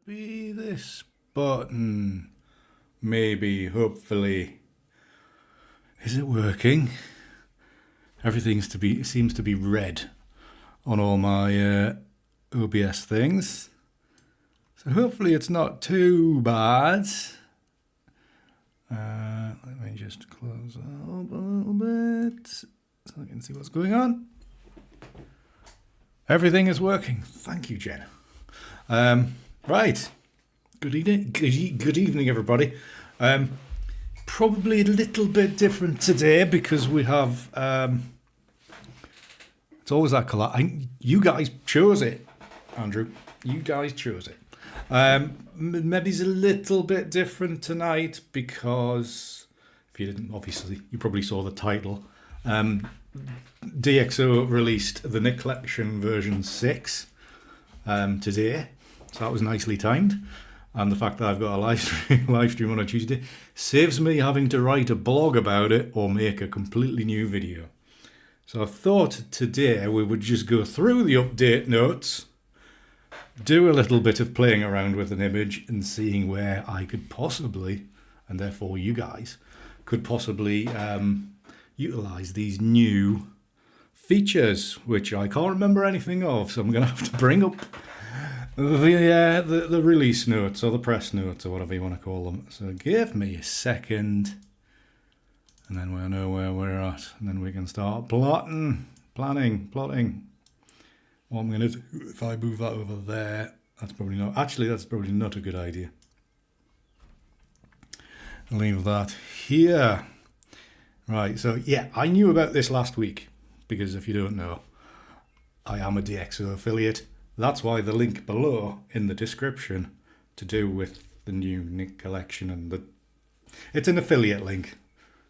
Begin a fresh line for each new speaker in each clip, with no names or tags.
be this button. Maybe, hopefully. Is it working? Everything seems to be red on all my OBS things. So hopefully it's not too bad. Let me just close up a little bit so I can see what's going on. Everything is working. Thank you, Jen. Right. Good evening, everybody. Probably a little bit different today because we have. It's always that colour. You guys chose it, Andrew. You guys chose it. Maybe it's a little bit different tonight because if you didn't, obviously, you probably saw the title. DxO released the Nik Collection version 6 today, so that was nicely timed. And the fact that I've got a live stream on a Tuesday saves me having to write a blog about it or make a completely new video. So I thought today we would just go through the update notes, do a little bit of playing around with an image and seeing where I could possibly, and therefore you guys, could possibly utilize these new features, which I can't remember anything of, so I'm going to have to bring up the release notes or the press notes or whatever you want to call them. So give me a second, and then we'll know where we're at, and then we can start planning. What I'm going to do, if I move that over there, that's probably not a good idea. Leave that here. Right, so yeah, I knew about this last week, because if you don't know, I am a DxO affiliate. That's why the link below in the description to do with the new Nik Collection and it's an affiliate link.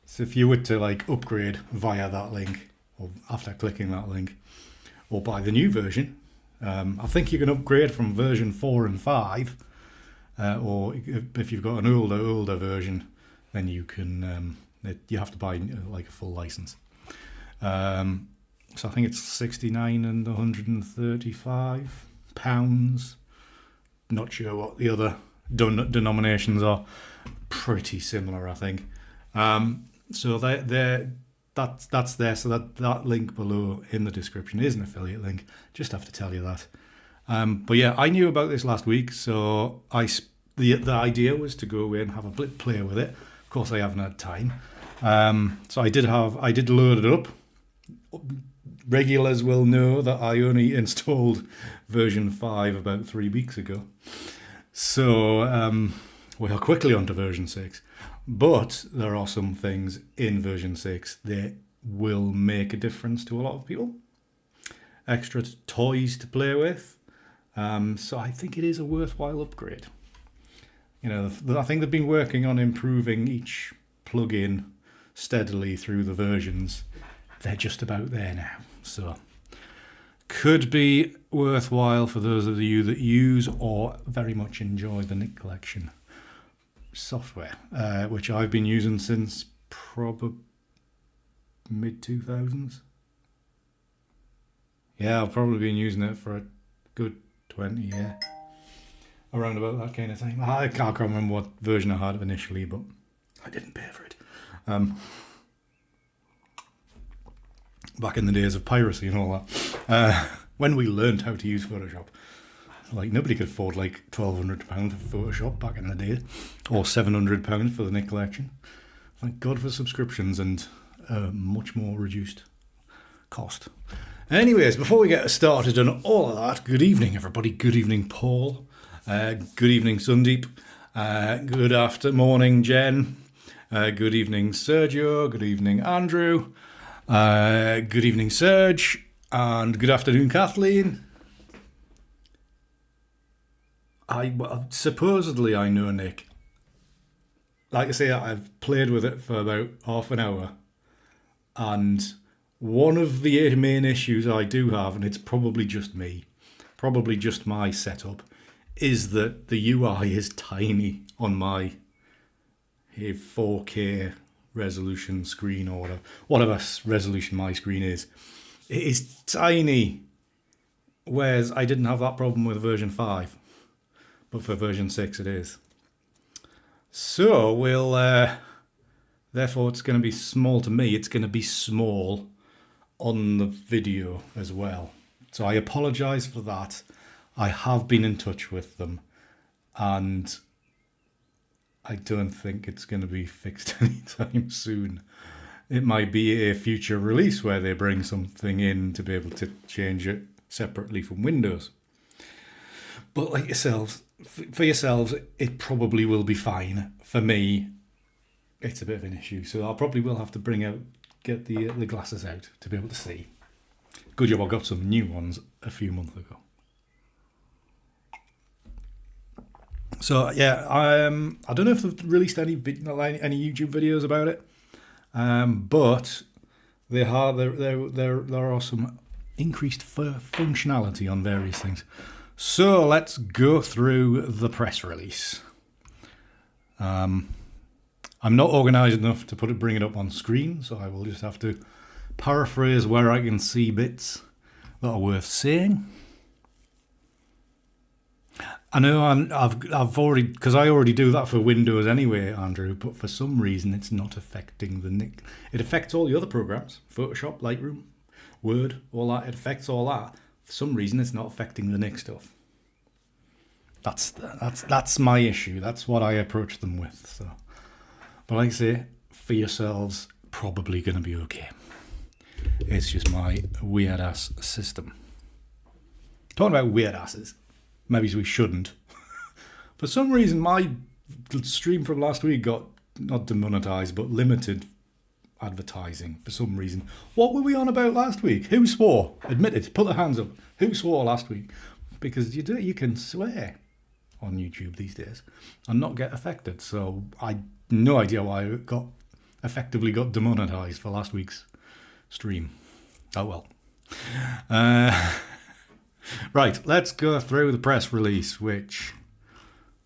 So if you were to upgrade via that link or after clicking that link or buy the new version, I think you can upgrade from version 4 and 5, or if you've got an older version, then you can you have to buy a full license. So I think it's 69 and 135 pounds. Not sure what the other denominations are. Pretty similar, I think. So that's there. So that link below in the description is an affiliate link. Just have to tell you that. But yeah, I knew about this last week, so the idea was to go away and have a play with it. Of course, I haven't had time. So I did load it up. Regulars will know that I only installed version 5 about 3 weeks ago. So we are quickly on to version 6. But there are some things in version 6 that will make a difference to a lot of people. Extra toys to play with. So I think it is a worthwhile upgrade. I think they've been working on improving each plugin steadily through the versions. They're just about there now, so could be worthwhile for those of you that use or very much enjoy the Nik Collection software, which I've been using since probably mid-2000s. Yeah, I've probably been using it for a good 20 years, around about that kind of time. I can't remember what version I had initially, but I didn't pay for it. Back in the days of piracy and all that, when we learned how to use Photoshop, nobody could afford £1,200 for Photoshop back in the day, or £700 for the Nik Collection. Thank God for subscriptions and much more reduced cost. Anyways, before we get started on all of that, good evening, everybody. Good evening, Paul. Good evening, Sundeep. Good morning, Jen. Good evening, Sergio. Good evening, Andrew. Good evening, Serge. And good afternoon, Kathleen. Supposedly I know Nik. Like I say, I've played with it for about half an hour. And one of the main issues I do have, and it's probably just me, probably just my setup, is that the UI is tiny on my 4K resolution screen or whatever resolution my screen is. It is tiny, whereas I didn't have that problem with version 5. but for version 6 it is. So we'll, therefore it's going to be small to me. It's going to be small on the video as well. So I apologise for that. I have been in touch with them and I don't think it's going to be fixed anytime soon. It might be a future release where they bring something in to be able to change it separately from Windows. But like yourselves, for yourselves, it probably will be fine. For me, it's a bit of an issue. So I probably will have to get the glasses out to be able to see. Good job I got some new ones a few months ago. So yeah, I don't know if they've released any YouTube videos about it, but there are some increased functionality on various things. So let's go through the press release. I'm not organised enough to bring it up on screen, so I will just have to paraphrase where I can see bits that are worth saying. I know I've already, because I already do that for Windows anyway, Andrew, but for some reason it's not affecting the Nik. It affects all the other programs, Photoshop, Lightroom, Word, all that. It affects all that. For some reason it's not affecting the Nik stuff. That's my issue. That's what I approach them with. So, but like I say, for yourselves, probably going to be okay. It's just my weird ass system. Talking about weird asses, maybe we shouldn't. For some reason, my stream from last week got not demonetized, but limited advertising for some reason. What were we on about last week? Who swore? Admit it. Put their hands up. Who swore last week? Because you can swear on YouTube these days and not get affected. So I no idea why it effectively got demonetized for last week's stream. Oh well. Right, let's go through the press release, which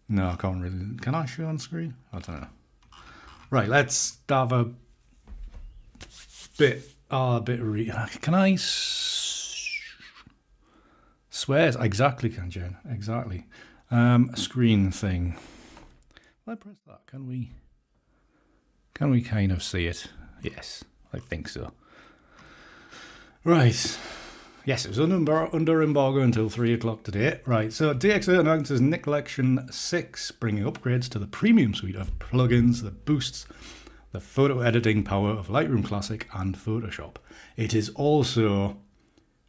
no, I can't really. Can I show on screen? I don't know. Right, let's have a bit. Can I swears? Exactly, can Jen? Exactly. Screen thing. If I press that, can we kind of see it? Yes, I think so. Right. Yes, it was under embargo until 3 o'clock today. Right, so DxO announces Nik Collection 6, bringing upgrades to the premium suite of plugins that boosts the photo editing power of Lightroom Classic and Photoshop. It is also,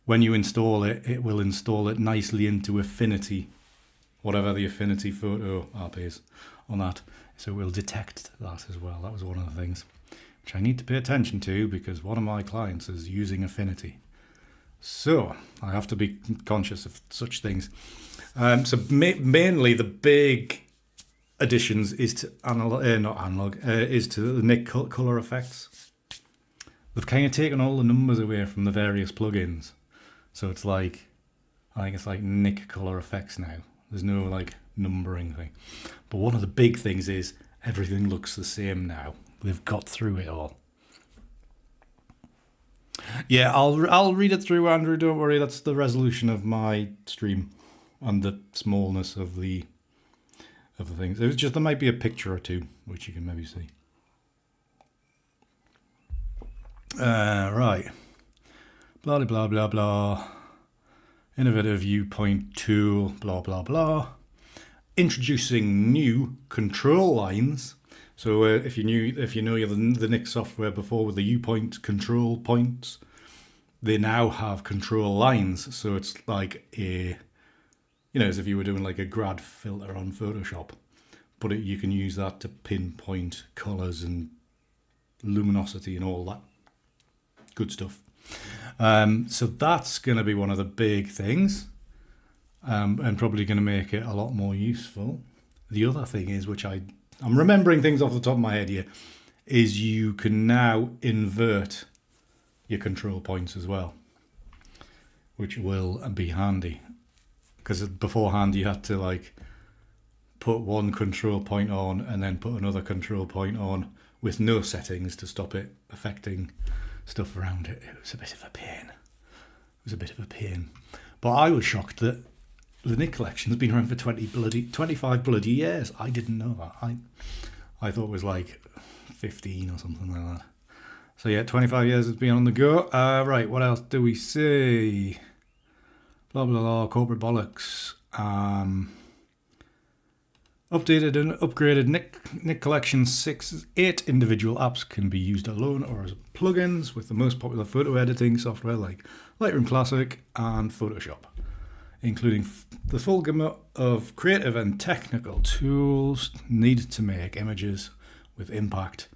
when you install it, it will install it nicely into Affinity, whatever the Affinity photo app is on that. So it will detect that as well. That was one of the things which I need to pay attention to because one of my clients is using Affinity. So I have to be conscious of such things. So mainly the big additions is to is to the Nik color effects. They've kind of taken all the numbers away from the various plugins. So it's like, I think it's like Nik color effects now. There's no like numbering thing. But one of the big things is everything looks the same now. They've got through it all. Yeah, I'll read it through, Andrew. Don't worry, that's the resolution of my stream and the smallness of the things. It was just there might be a picture or two which you can maybe see. Right. Blah blah blah blah. Innovative viewpoint tool. Blah blah blah. Introducing new control lines. So if you know the Nik software before with the viewpoint control points, they now have control lines. So it's like as if you were doing like a grad filter on Photoshop, but you can use that to pinpoint colors and luminosity and all that good stuff. So that's going to be one of the big things, and probably going to make it a lot more useful. The other thing is, which I'm remembering things off the top of my head here, is you can now invert your control points as well, which will be handy. Because beforehand you had to like put one control point on and then put another control point on with no settings to stop it affecting stuff around it. It was a bit of a pain. But I was shocked that the Nik Collection has been around for 25 bloody years. I didn't know that. I thought it was like 15 or something like that. So yeah, 25 years it's been on the go. Right, what else do we see? Blah, blah, blah, corporate bollocks. Updated and upgraded Nik Collection 8 individual apps can be used alone or as plugins with the most popular photo editing software like Lightroom Classic and Photoshop, including the full gamut of creative and technical tools needed to make images with impact.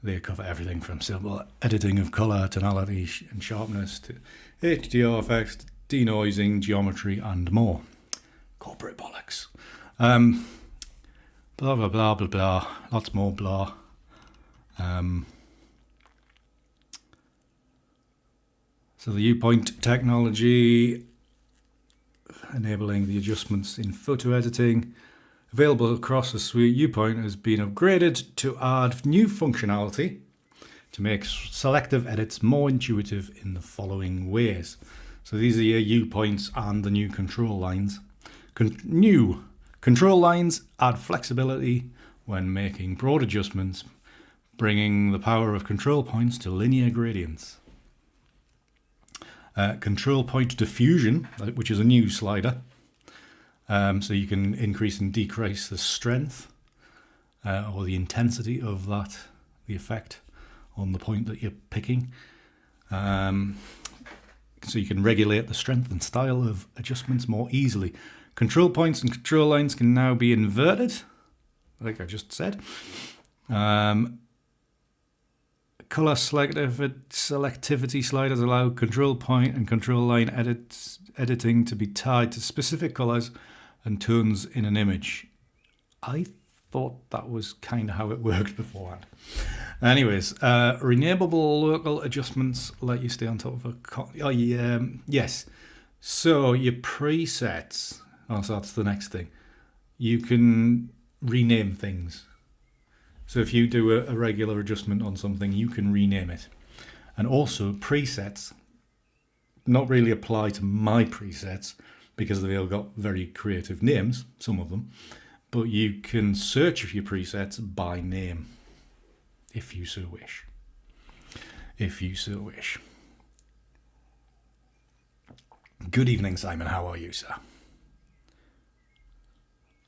They cover everything from simple editing of color, tonality and sharpness to HDR effects, denoising, geometry and more. Corporate bollocks. Blah, blah, blah, blah, blah. Lots more blah. So the viewpoint technology, enabling the adjustments in photo editing, available across the suite. Viewpoint has been upgraded to add new functionality to make selective edits more intuitive in the following ways. So these are your viewpoints and the new control lines. New control lines add flexibility when making broad adjustments, bringing the power of control points to linear gradients. Control point diffusion, which is a new slider. So you can increase and decrease the strength or the intensity of the effect on the point that you're picking. So you can regulate the strength and style of adjustments more easily. Control points and control lines can now be inverted, like I just said. Color selectivity sliders allow control point and control line editing to be tied to specific colors and tones in an image. I thought that was kind of how it worked beforehand. Anyways, renamable local adjustments let you stay on top of yes. So your presets. Oh, so that's the next thing. You can rename things. So if you do a regular adjustment on something, you can rename it. And also presets, not really apply to my presets because they've all got very creative names, some of them. But you can search for your presets by name, if you so wish. If you so wish. Good evening, Simon. How are you, sir?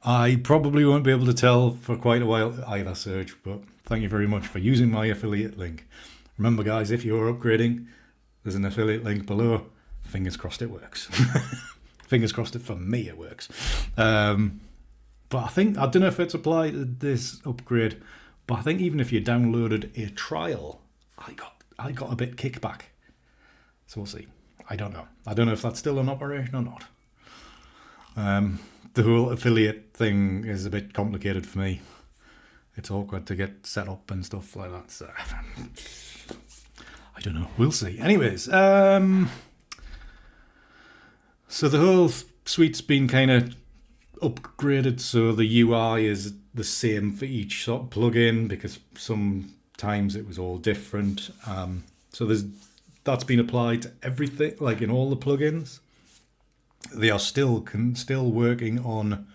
I probably won't be able to tell for quite a while either, Serge, but thank you very much for using my affiliate link. Remember, guys, if you're upgrading, there's an affiliate link below. Fingers crossed it works. Fingers crossed it for me it works. But I don't know if it's applied to this upgrade, but I think even if you downloaded a trial, I got a bit kickback. So we'll see. I don't know. I don't know if that's still in operation or not. The whole affiliate thing is a bit complicated for me. It's awkward to get set up and stuff like that. So I don't know. We'll see. Anyways, so the whole suite's been kind of upgraded, so the UI is the same for each sort of plugin because sometimes it was all different. So that's been applied to everything, like in all the plugins. They are still working on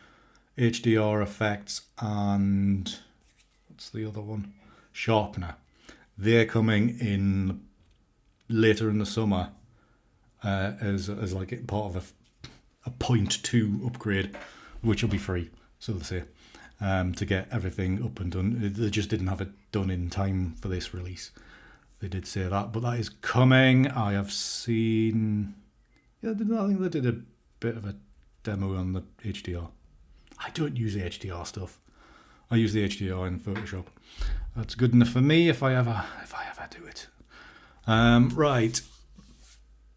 HDR effects and what's the other one? Sharpener. They're coming in later in the summer as like part of a 0.2 upgrade, which will be free, so they say, to get everything up and done. They just didn't have it done in time for this release. They did say that, but that is coming. I have seen... Yeah, I think they did a bit of a demo on the HDR. I don't use the HDR stuff. I use the HDR in Photoshop. That's good enough for me if I ever do it. Right.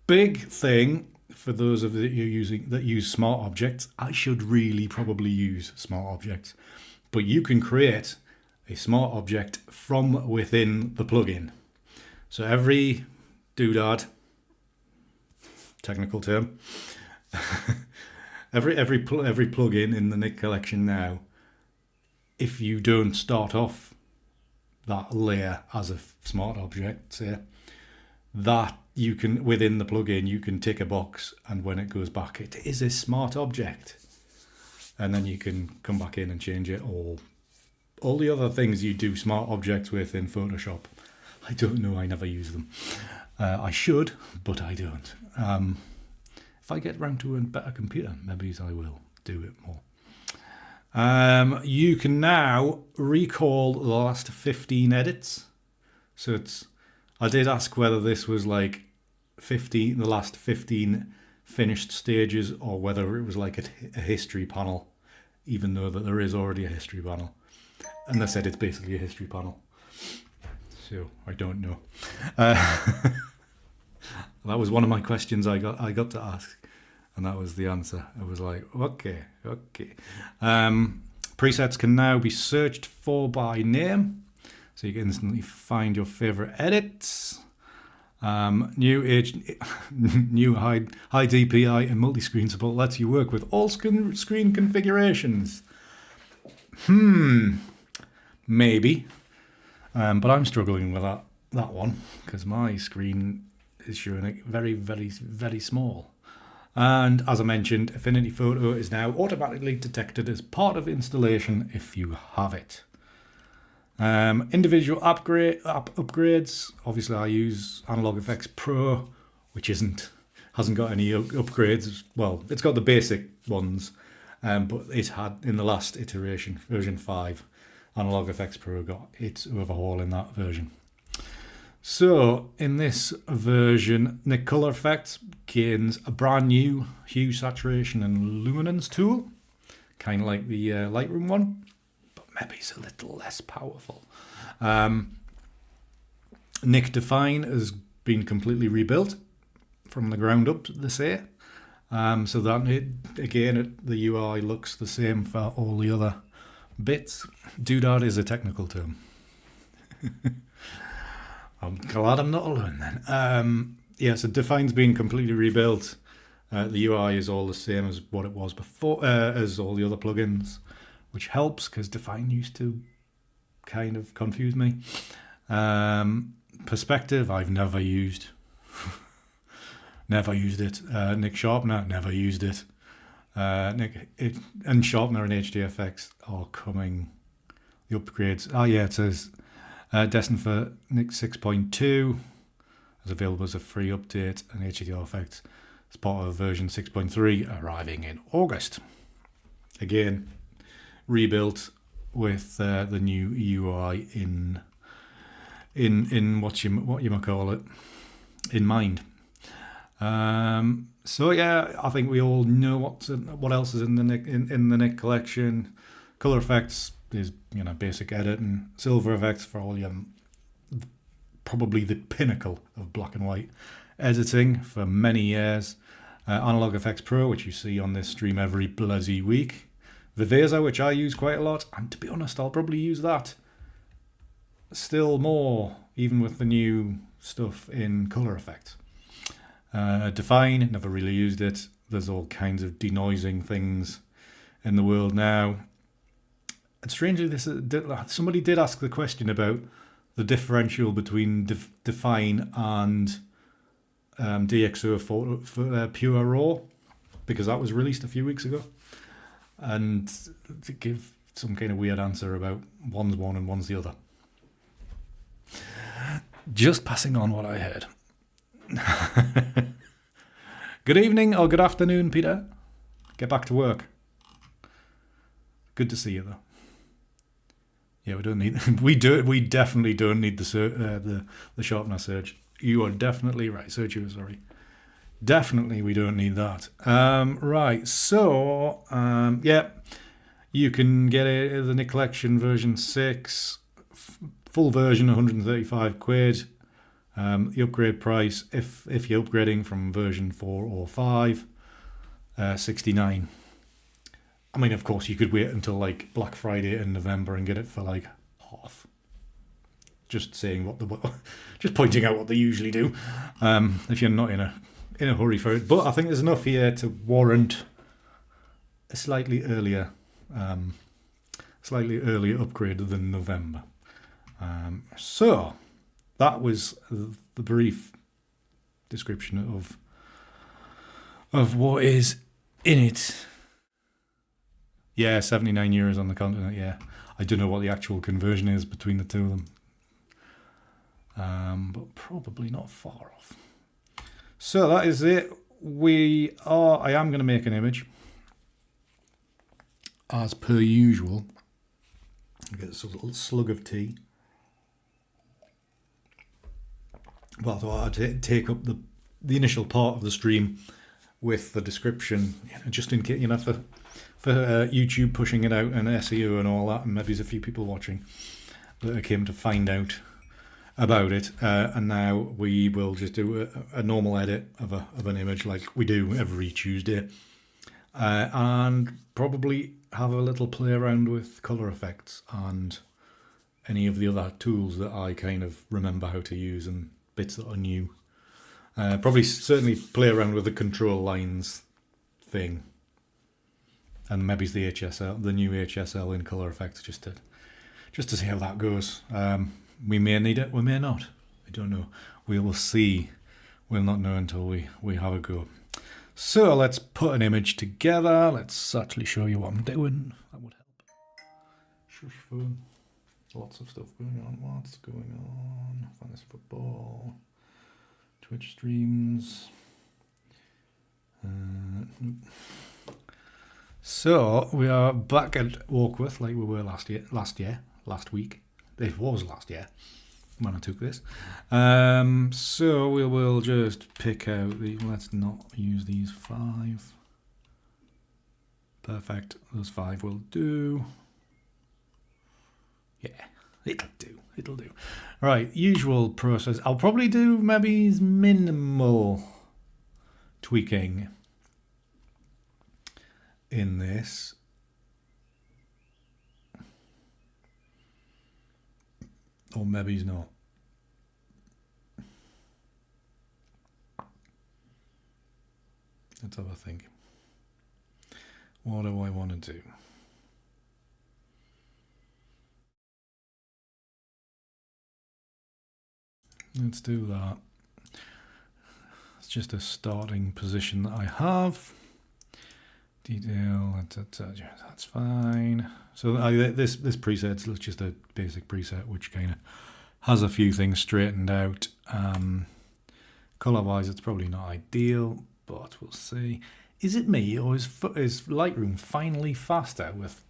Big thing for those of you that use smart objects. I should really probably use smart objects, but you can create a smart object from within the plugin. So every doodad, technical term, every plugin in the Nik Collection now, if you don't start off that layer as a smart object, say, that you can, within the plugin, you can tick a box, and when it goes back, it is a smart object. And then you can come back in and change it, or all the other things you do smart objects with in Photoshop. I don't know, I never use them. I should, but I don't. If I get round to a better computer, maybe I will do it more. You can now recall the last 15 edits. So I did ask whether this was like the last 15 finished stages, or whether it was like a history panel, even though that there is already a history panel. And they said it's basically a history panel. So I don't know. That was one of my questions I got to ask, and that was the answer. I was like, okay. Presets can now be searched for by name, so you can instantly find your favorite edits. New high DPI and multi-screen support lets you work with all screen configurations. Maybe. But I'm struggling with that one, because my screen is showing it very, very, very small. And as I mentioned, Affinity Photo is now automatically detected as part of installation if you have it. Individual upgrades. Obviously, I use Analog Effects Pro, which hasn't got any upgrades. Well, it's got the basic ones, but it had in the last iteration, version 5. Analog Effects Pro got its overhaul in that version. So in this version, Nik Color Effects gains a brand new hue, saturation and luminance tool, kind of like the Lightroom one, but maybe it's a little less powerful. Nik Define has been completely rebuilt from the ground up, they say. So that the UI looks the same for all the other bits. Doodad is a technical term. I'm glad I'm not alone then. So Define's been completely rebuilt. The UI is all the same as what it was before, as all the other plugins, which helps because Define used to kind of confuse me. Perspective, I've never used. Never used it. Nik Sharpener, never used it. And Sharpener and HDFX are coming. The upgrades. It says destined for Nik 6.2 is available as a free update, and HDFX as part of version 6.3 arriving in August. Again, rebuilt with the new UI in what you might call it in mind. So yeah, I think we all know what else is in the Nik collection. Color effects is basic edit, and silver effects for all your probably the pinnacle of black and white editing for many years. Analog Effects Pro, which you see on this stream every bloody week. Viveza, which I use quite a lot, and to be honest, I'll probably use that still more, even with the new stuff in color effects. Define, never really used it. There's all kinds of denoising things in the world now. And strangely, somebody did ask the question about the differential between Define and DxO for Pure Raw, because that was released a few weeks ago, and to give some kind of weird answer about one's one and one's the other. Just passing on what I heard. Good evening or good afternoon, Peter. Get back to work. Good to see you, though. Yeah, we don't need. We definitely don't need the sharpener search. You are definitely right. Search you, sorry. Definitely, we don't need that. Right. So, you can get the Nik Collection version 6, full version, 135 quid. The upgrade price, if you're upgrading from version 4 or 5, 69. I mean, of course, you could wait until like Black Friday in November and get it for like half. Just saying just pointing out what they usually do. If you're not in a hurry for it, but I think there's enough here to warrant a slightly earlier upgrade than November. So that was the brief description of what is in it. Yeah, 79 euros on the continent. Yeah, I don't know what the actual conversion is between the two of them, but probably not far off. So that is it. I am going to make an image as per usual. I'll get a little slug of tea. Well, I thought I'd take up the initial part of the stream with the description, just in case, for YouTube pushing it out and SEO and all that, and maybe there's a few people watching that came to find out about it. And now we will just do a normal edit of an image like we do every Tuesday, and probably have a little play around with color effects and any of the other tools that I kind of remember how to use and bits that are new. Certainly play around with the control lines thing, and maybe it's the HSL, the new HSL in color effects, just to see how that goes. We may need it, we may not. I don't know. We will see. We'll not know until we have a go. So let's put an image together. Let's actually show you what I'm doing. That would help. Shush phone. Lots of stuff going on. What's going on? Fantasy football. Twitch streams. So we are back at Warkworth like we were last week. It was last year when I took this. So we will just pick out let's not use these 5. Perfect. Those 5 will do. Yeah, it'll do. Right, usual process. I'll probably do maybe minimal tweaking in this. Or maybe he's not. Let's have a think. What do I want to do? Let's do that. It's just a starting position that I have. Detail, that's fine. So this preset's just a basic preset which kind of has a few things straightened out. Color wise, it's probably not ideal, but we'll see. Is it me, or is Lightroom finally faster with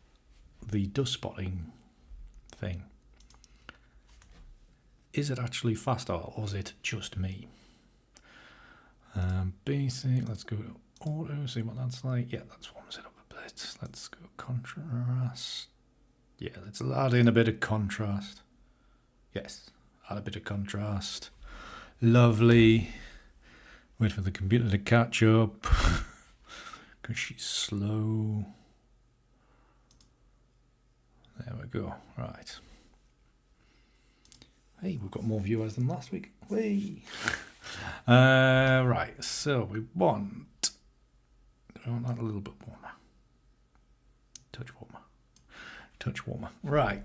the dust spotting thing? Is it actually faster, or is it just me? Basic, let's go to auto, see what that's like. Yeah, that's warms it up a bit. Let's go contrast. Yeah, let's add in a bit of contrast. Yes, add a bit of contrast. Lovely. Wait for the computer to catch up, because she's slow. There we go. Right. Hey, we've got more viewers than last week. Whee! Right, so we want that a little bit warmer. Touch warmer. Right.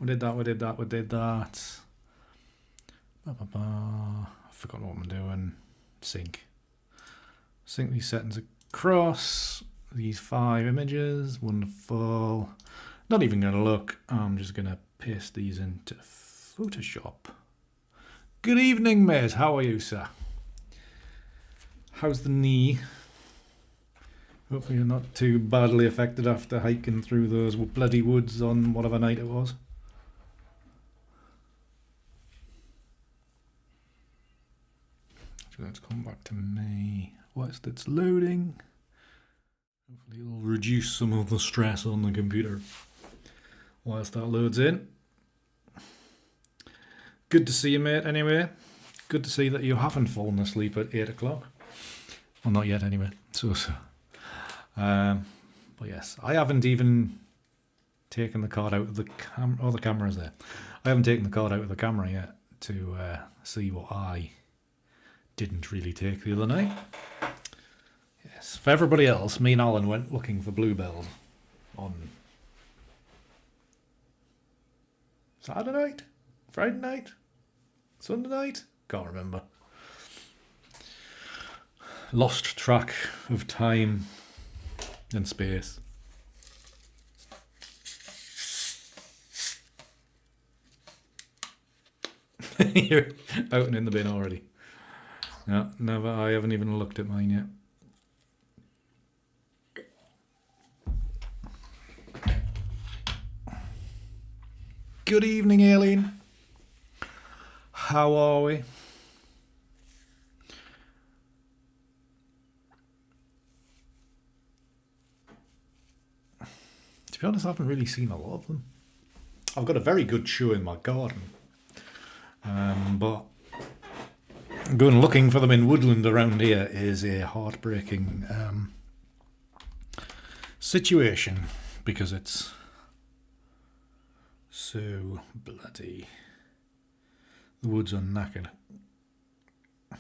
We did that. I forgot what I'm doing. Sync these settings across these 5 images. Wonderful. Not even going to look. I'm just going to paste these into Photoshop. Good evening, mate. How are you, sir? How's the knee? Hopefully you're not too badly affected after hiking through those bloody woods on whatever night it was. Let's come back to me whilst it's loading. Hopefully it'll reduce some of the stress on the computer whilst that loads in. Good to see you, mate, anyway. Good to see that you haven't fallen asleep at 8 o'clock. Well, not yet anyway. So. But yes, I haven't even taken the card out of the camera. Oh, the camera's there. I haven't taken the card out of the camera yet to see what I didn't really take the other night. Yes, for everybody else, me and Alan went looking for bluebells on Saturday night, Friday night, Sunday night. Can't remember. lost track of time and space. You're out and in the bin already. No, never. I haven't even looked at mine yet. Good evening, Aileen. How are we? To be honest, I haven't really seen a lot of them. I've got a very good show in my garden. But going looking for them in woodland around here is a heartbreaking situation because it's so bloody. The woods are knackered. I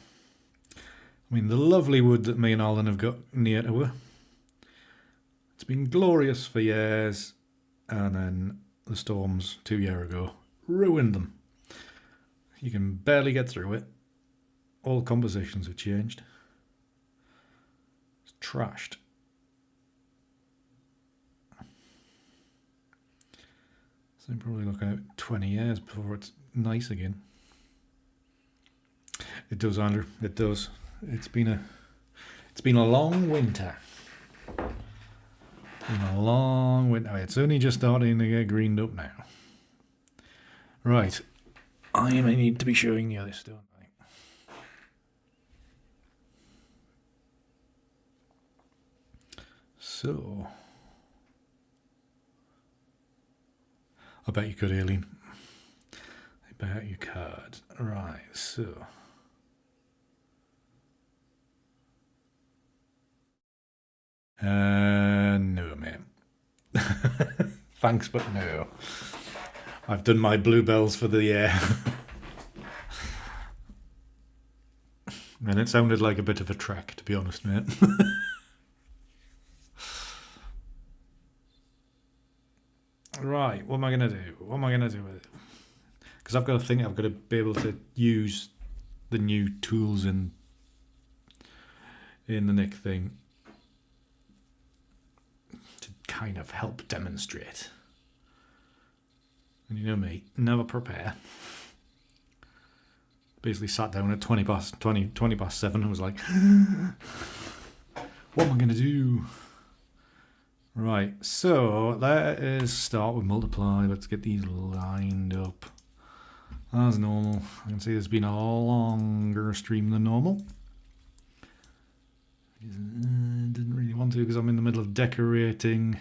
mean, the lovely wood that me and Alan have got near to her, it's been glorious for years, and then the storms 2 years ago ruined them. You can barely get through it. All compositions have changed. It's trashed. So I'm probably looking at 20 years before it's nice again. It does, Andrew. It does. It's been a long winter. It's been a long winter. It's only just starting to get greened up now. Right. I may need to be showing you this, don't I? So, I bet you could, Aileen. I bet you could. Right, so. No, mate. Thanks, but no. I've done my bluebells for the year. And it sounded like a bit of a trek, to be honest, mate. Right, what am I going to do? What am I going to do with it? Because I've got to think I've got to be able to use the new tools in the Nik thing to kind of help demonstrate. And you know me, never prepare. Basically sat down at 20 past 7 and was like, what am I going to do? Right, so let us start with multiply. Let's get these lined up as normal. I can see there's been a longer stream than normal. Didn't really want to because I'm in the middle of decorating.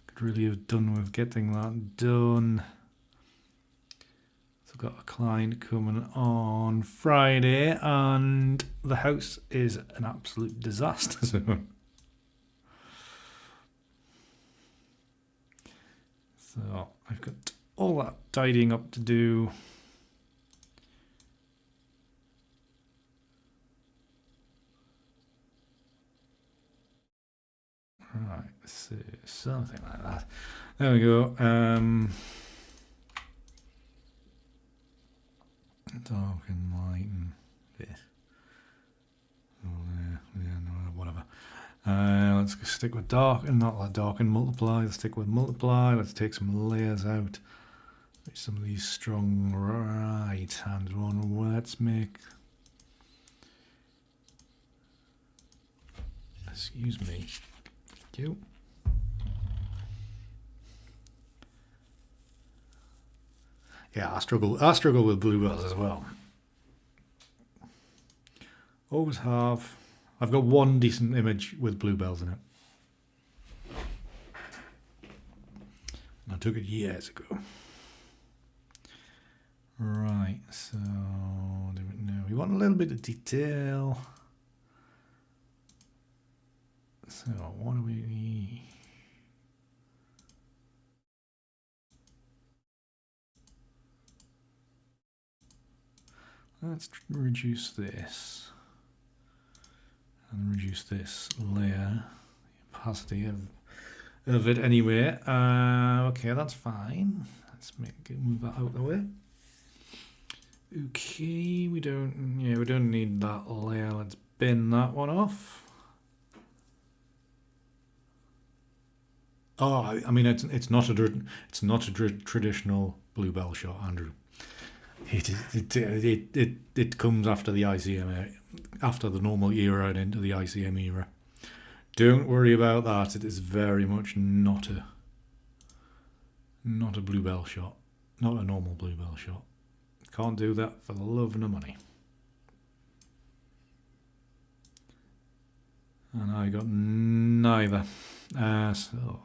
Could really have done with getting that done. So I've got a client coming on Friday and the house is an absolute disaster zone. So I've got all that tidying up to do. Right, so something like that. There we go. Dark and light and this. Oh, yeah, no, whatever. Let's stick with dark and not like dark and multiply. Let's stick with multiply. Let's take some layers out. Some of these strong right hand one. Let's make. Excuse me. Thank you. Yeah, I struggle with bluebells as well. Always have. I've got one decent image with bluebells in it. And I took it years ago. Right, so we want a little bit of detail. So what do we need? Let's reduce this and reduce this layer, the opacity of it anyway. Okay, that's fine. Let's move that out of the way. Okay, we don't need that layer. Let's bin that one off. Oh, I mean, it's not a traditional bluebell shot, Andrew. It comes after the ICM, after the normal era and into the ICM era. Don't worry about that. It is very much not a bluebell shot, not a normal bluebell shot. Can't do that for the love of money. And I got neither. So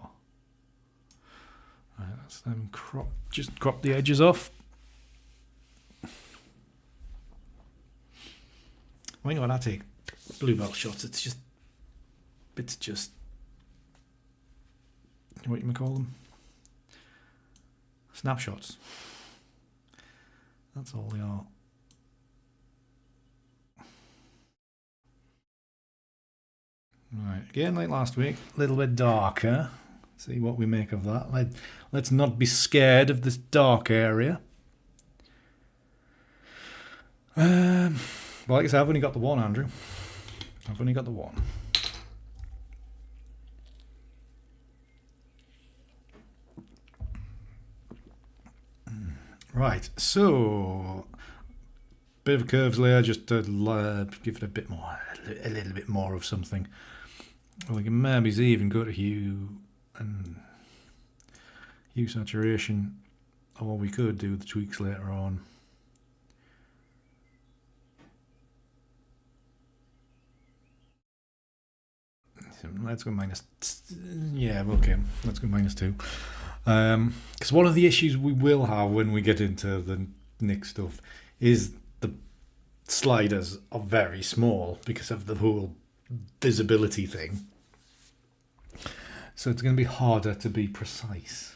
right, let's then just crop the edges off. When I take bluebell shots, it's just what you may call them, snapshots. That's all they are. Right, again like last week, a little bit darker. See what we make of that. Let's not be scared of this dark area. Well, like I said, I've only got the one, Andrew. I've only got the one. Right, so bit of curves layer, just to give it a little bit more of something. We can maybe even go to hue and hue saturation, or we could do the tweaks later on. So let's go minus. Yeah, okay. Let's go -2. Because one of the issues we will have when we get into the Nik stuff is the sliders are very small because of the whole visibility thing. So it's going to be harder to be precise.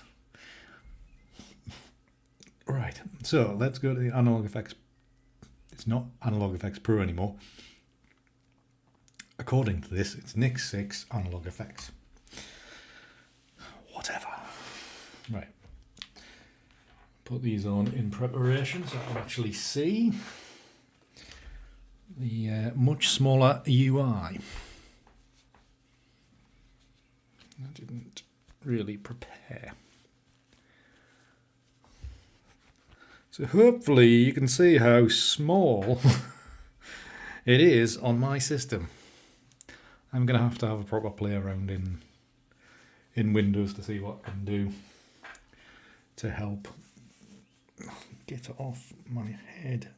Right, so let's go to the Analog Effects. It's not Analog Effects Pro anymore. According to this, it's Nik 6 Analog Effects. Whatever. Right. Put these on in preparation so I can actually see the much smaller UI. I didn't really prepare. So hopefully you can see how small it is on my system. I'm going to have a proper play around in Windows to see what I can do to help get off my head.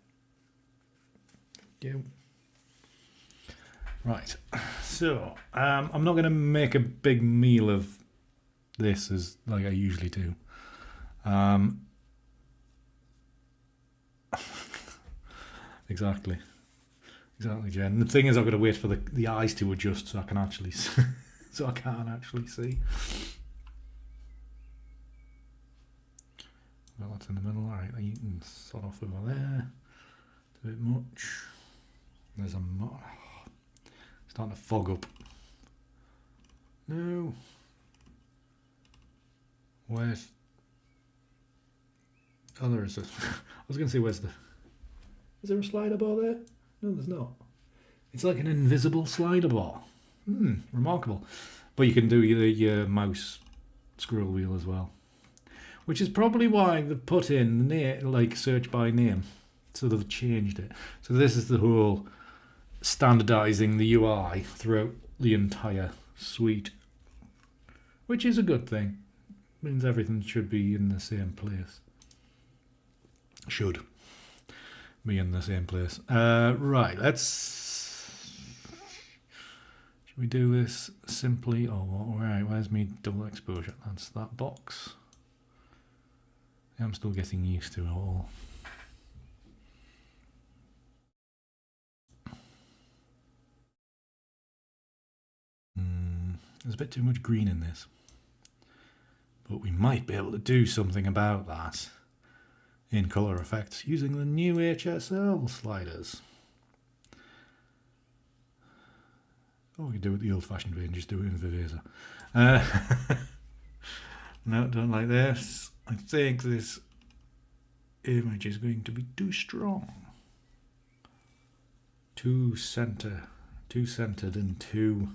Go. Right, so I'm not going to make a big meal of this as like I usually do. Exactly, Jen. The thing is, I've got to wait for the eyes to adjust so I can actually so I can actually see. Well, that's in the middle. All right, you can sort off over there. It's a bit much. There's a starting to fog up. No. Where's? Oh, there is a. I was going to say, where's the? Is there a slider bar there? No, there's not. It's like an invisible slider bar. Remarkable. But you can do your mouse scroll wheel as well. Which is probably why they put in like search by name. So they've changed it. So this is the whole standardizing the UI throughout the entire suite. Which is a good thing. Means everything should be in the same place. Should be in the same place. Right, should we do this simply or what? Right, where's me double exposure? That's that box. I'm still getting used to it all. There's a bit too much green in this. But we might be able to do something about that in color effects using the new HSL sliders. Or we could do it the old-fashioned way and just do it in Viveza. No, don't like this. I think this image is going to be too strong. Too center. too centered and too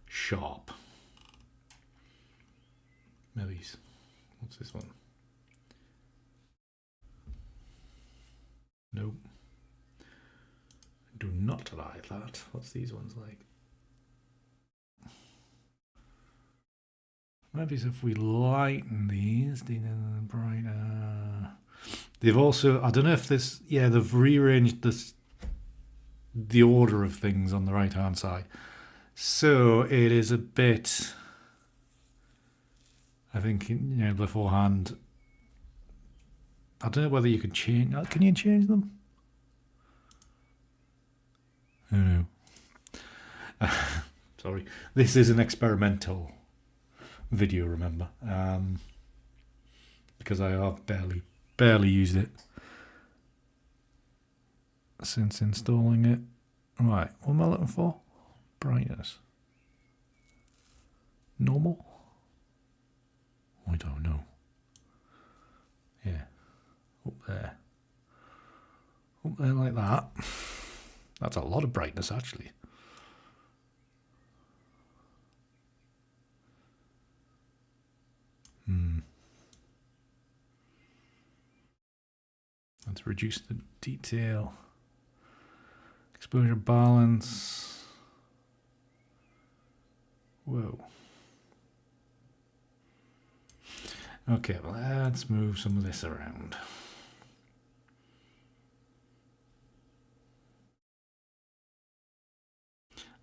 sharp. Maybe. What's this one? Nope. Do not like that. What's these ones like? Maybe if we lighten these, brighter. They've also, I don't know if this, yeah, they've rearranged this, the order of things on the right hand side. So it is a bit, I think, you know, beforehand. I don't know whether you can change, can you change them? I don't know. Sorry, this is an experimental video, remember, because I have barely used it since installing it. Right, what am I looking for? Brightness. Normal? I don't know. Yeah, up there like that. That's a lot of brightness, actually. Let's reduce the detail. Exposure balance. Whoa. Okay, well, let's move some of this around.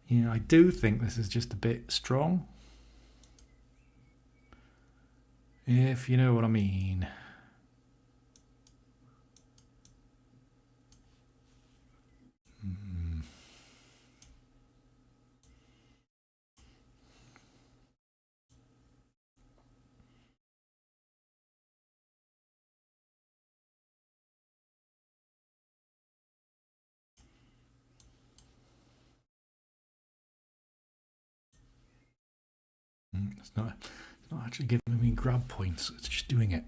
Yeah, I do think this is just a bit strong. If you know what I mean. It's not actually giving me grab points, it's just doing it.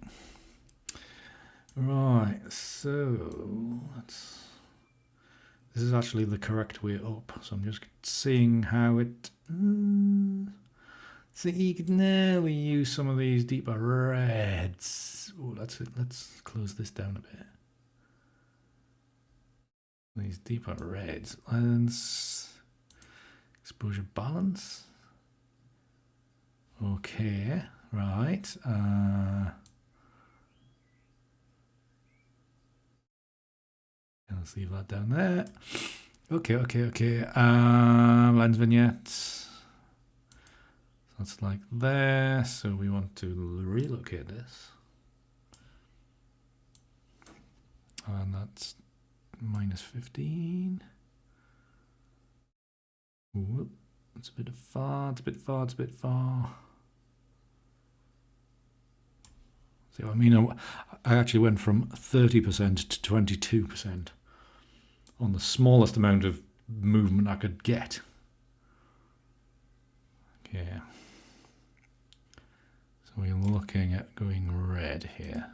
Right, so this is actually the correct way up, so I'm just seeing how it... So you could nearly use some of these deeper reds. Oh, let's close this down a bit. These deeper reds. Lens, exposure balance. Okay, right. Let's leave that down there. Okay. Lens vignette. That's like there. So we want to relocate this. And that's -15. Ooh, it's a bit far. See what I mean? I actually went from 30% to 22% on the smallest amount of movement I could get. Okay. So we're looking at going red here.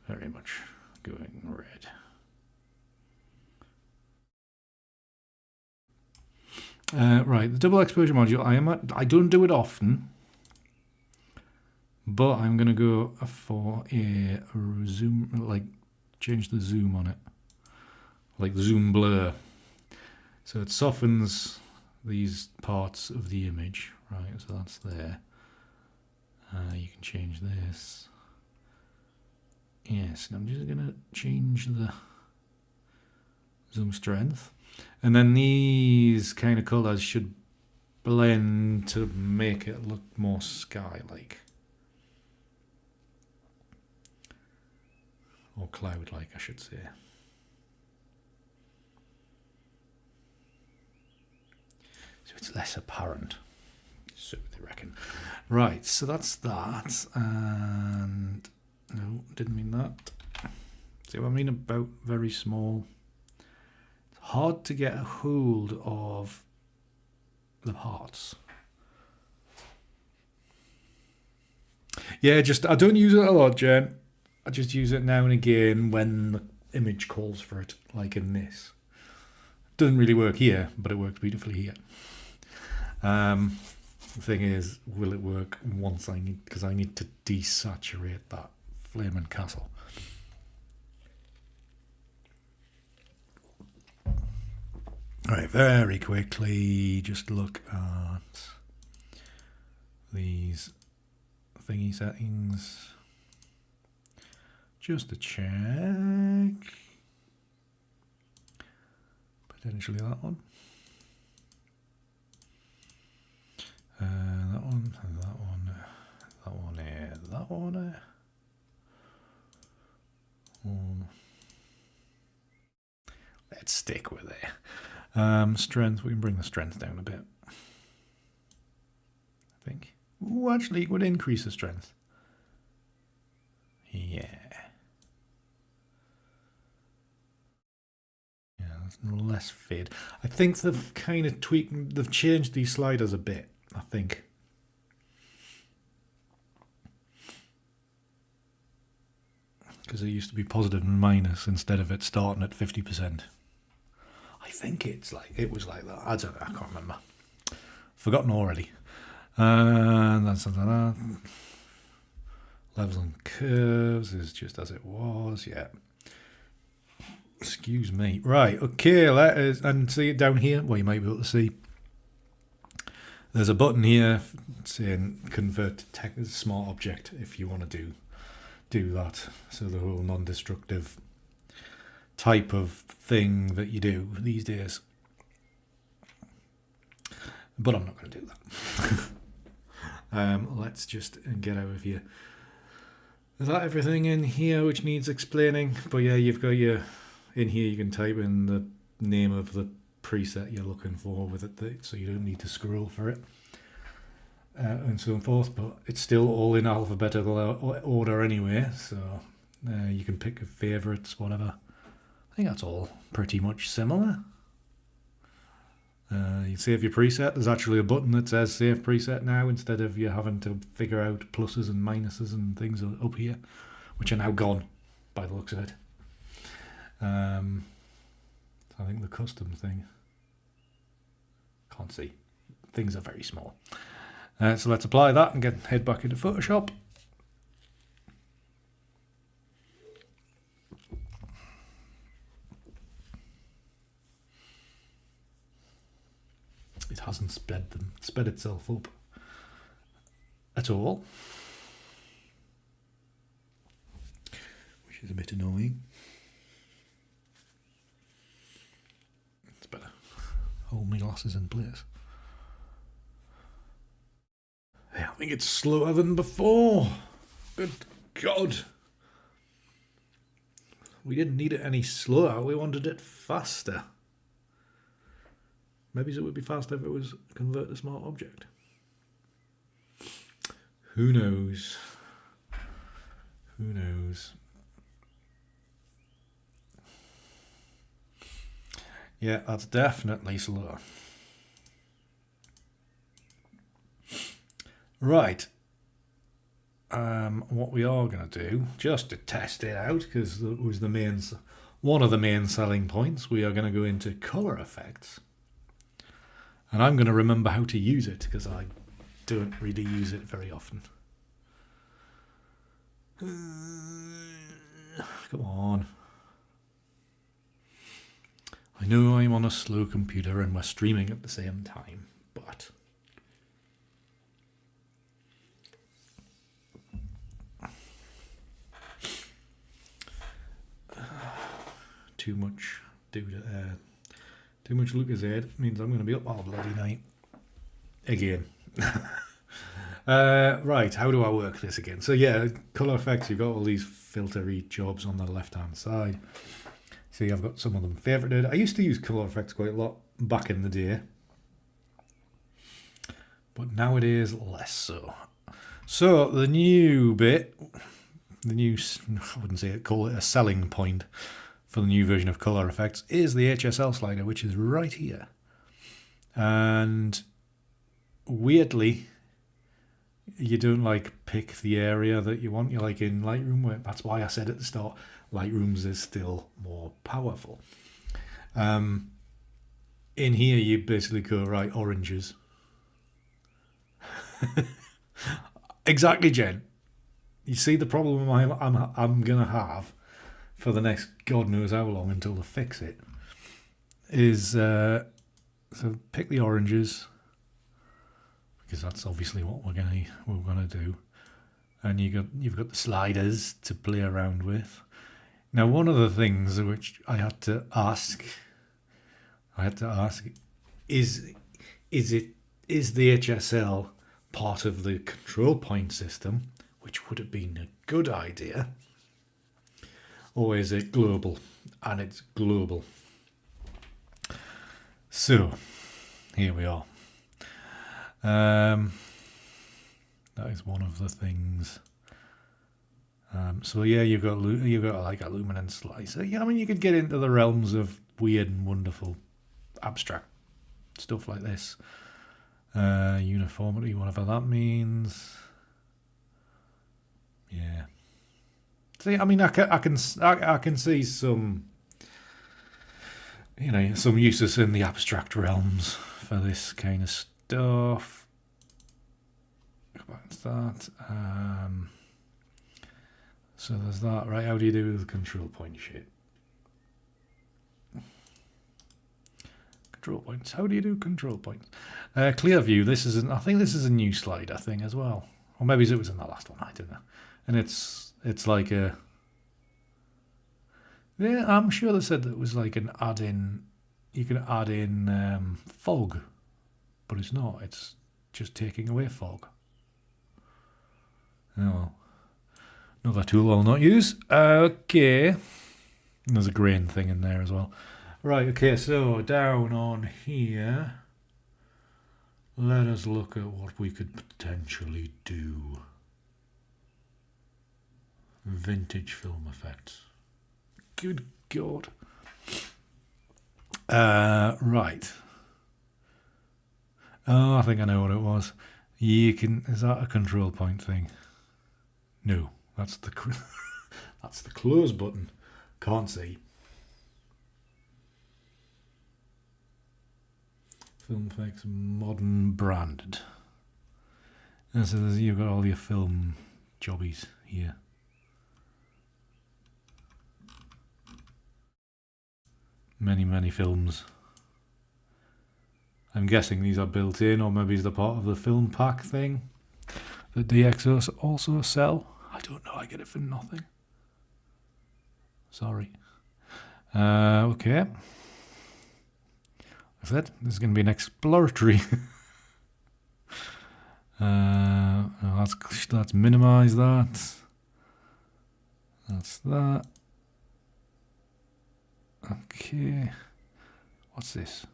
Very much going red. Right, the double exposure module. I don't do it often, but I'm going to go for a zoom, like change the zoom on it, like zoom blur. So it softens these parts of the image, right? So that's there. You can change this. Yes, and I'm just going to change the zoom strength. And then these kind of colors should blend to make it look more sky-like. Or cloud-like, I should say. So it's less apparent. So they reckon. Right, so that's that. And no, didn't mean that. See what I mean about very small? It's hard to get a hold of the parts. Yeah, I don't use it a lot, Jen. I just use it now and again when the image calls for it, like in this. doesn't really work here, but it works beautifully here. The thing is, will it work once because I need to desaturate that flaming castle. Alright, very quickly, just look at these thingy settings. Just to check. Potentially that one. That one, and that one, that one there, that one there. Let's stick with it. Strength, we can bring the strength down a bit. I think. Ooh, actually, it would increase the strength. Yeah. Yeah, that's less fade. I think they've kind of tweaked, they've changed these sliders a bit, I think. Because it used to be positive and minus instead of it starting at 50%. I think it's like, it was like that. I don't know, I can't remember. Forgotten already. And that's that. Levels and curves is just as it was, yeah. Excuse me. Right, okay, that is, and see it down here, well, you might be able to see. There's a button here saying convert to text as a smart object if you want to do that. So the whole non-destructive type of thing that you do these days. But I'm not going to do that. Let's just get out of here. Is that everything in here which needs explaining? But yeah, you've got your, in here you can type in the name of the preset you're looking for with it, so you don't need to scroll for it. And so forth, but it's still all in alphabetical order anyway, so you can pick your favourites, whatever. I think that's all pretty much similar. You save your preset. There's actually a button that says save preset now instead of you having to figure out pluses and minuses and things up here, which are now gone by the looks of it. I think the custom thing, can't see. Things are very small. So let's apply that and head back into Photoshop. It hasn't sped itself up at all, which is a bit annoying. It's better. Hold my glasses in place. Yeah, I think it's slower than before. Good God. We didn't need it any slower. We wanted it faster. Maybe it would be faster if it was convert to smart object. Who knows? Who knows? Yeah, that's definitely slower. Right. What we are going to do, just to test it out, because it was one of the main selling points, we are going to go into color effects. And I'm going to remember how to use it, because I don't really use it very often. Come on. I know I'm on a slow computer and we're streaming at the same time, but... Too much Lucozade means I'm going to be up all bloody night again. Right, how do I work this again? So yeah, color effects, you've got all these filtery jobs on the left hand side. See, I've got some of them favorited. I used to use color effects quite a lot back in the day, but nowadays less so. So the new bit, I wouldn't say call it a selling point for the new version of color effects, is the HSL slider, which is right here. And weirdly, you don't pick the area that you want. You're like in Lightroom, that's why I said at the start, Lightroom's is still more powerful. in here you basically go, right, oranges. Exactly, Jen. You see the problem I'm gonna have for the next God knows how long until they fix it is so pick the oranges because that's obviously what we're gonna do, and you've got the sliders to play around with. Now, one of the things which I had to ask is the HSL part of the control point system, which would have been a good idea, or is it global? And it's global. So here we are. That is one of the things. So yeah, you've got like a luminance slicer. Yeah, I mean you could get into the realms of weird and wonderful, abstract stuff like this. Uniformity, whatever that means. Yeah. See, I mean, I can see some, some uses in the abstract realms for this kind of stuff. Go back to that. So there's that, right? How do you do the control point shit? Control points. How do you do control points? Clear view. I think this is a new slider thing as well, or maybe it was in the last one. I don't know. And it's like a. Yeah, I'm sure they said that it was like an add-in. You can add in fog, but it's not. It's just taking away fog. Oh well. Another tool I'll not use. Okay. And there's a grain thing in there as well. Right, okay, so down on here, let us look at what we could potentially do. Vintage film effects. Good God. Right. Oh, I think I know what it was. Is that a control point thing? No. That's the that's the close button. Can't see. Film effects, modern branded. And so you've got all your film jobbies here. Many films. I'm guessing these are built in, or maybe they're part of the film pack thing that DxOs also sell. I don't know, I get it for nothing. Sorry. Okay. I said, this is going to be an exploratory. Let's minimize that. That's that. Okay. What's this?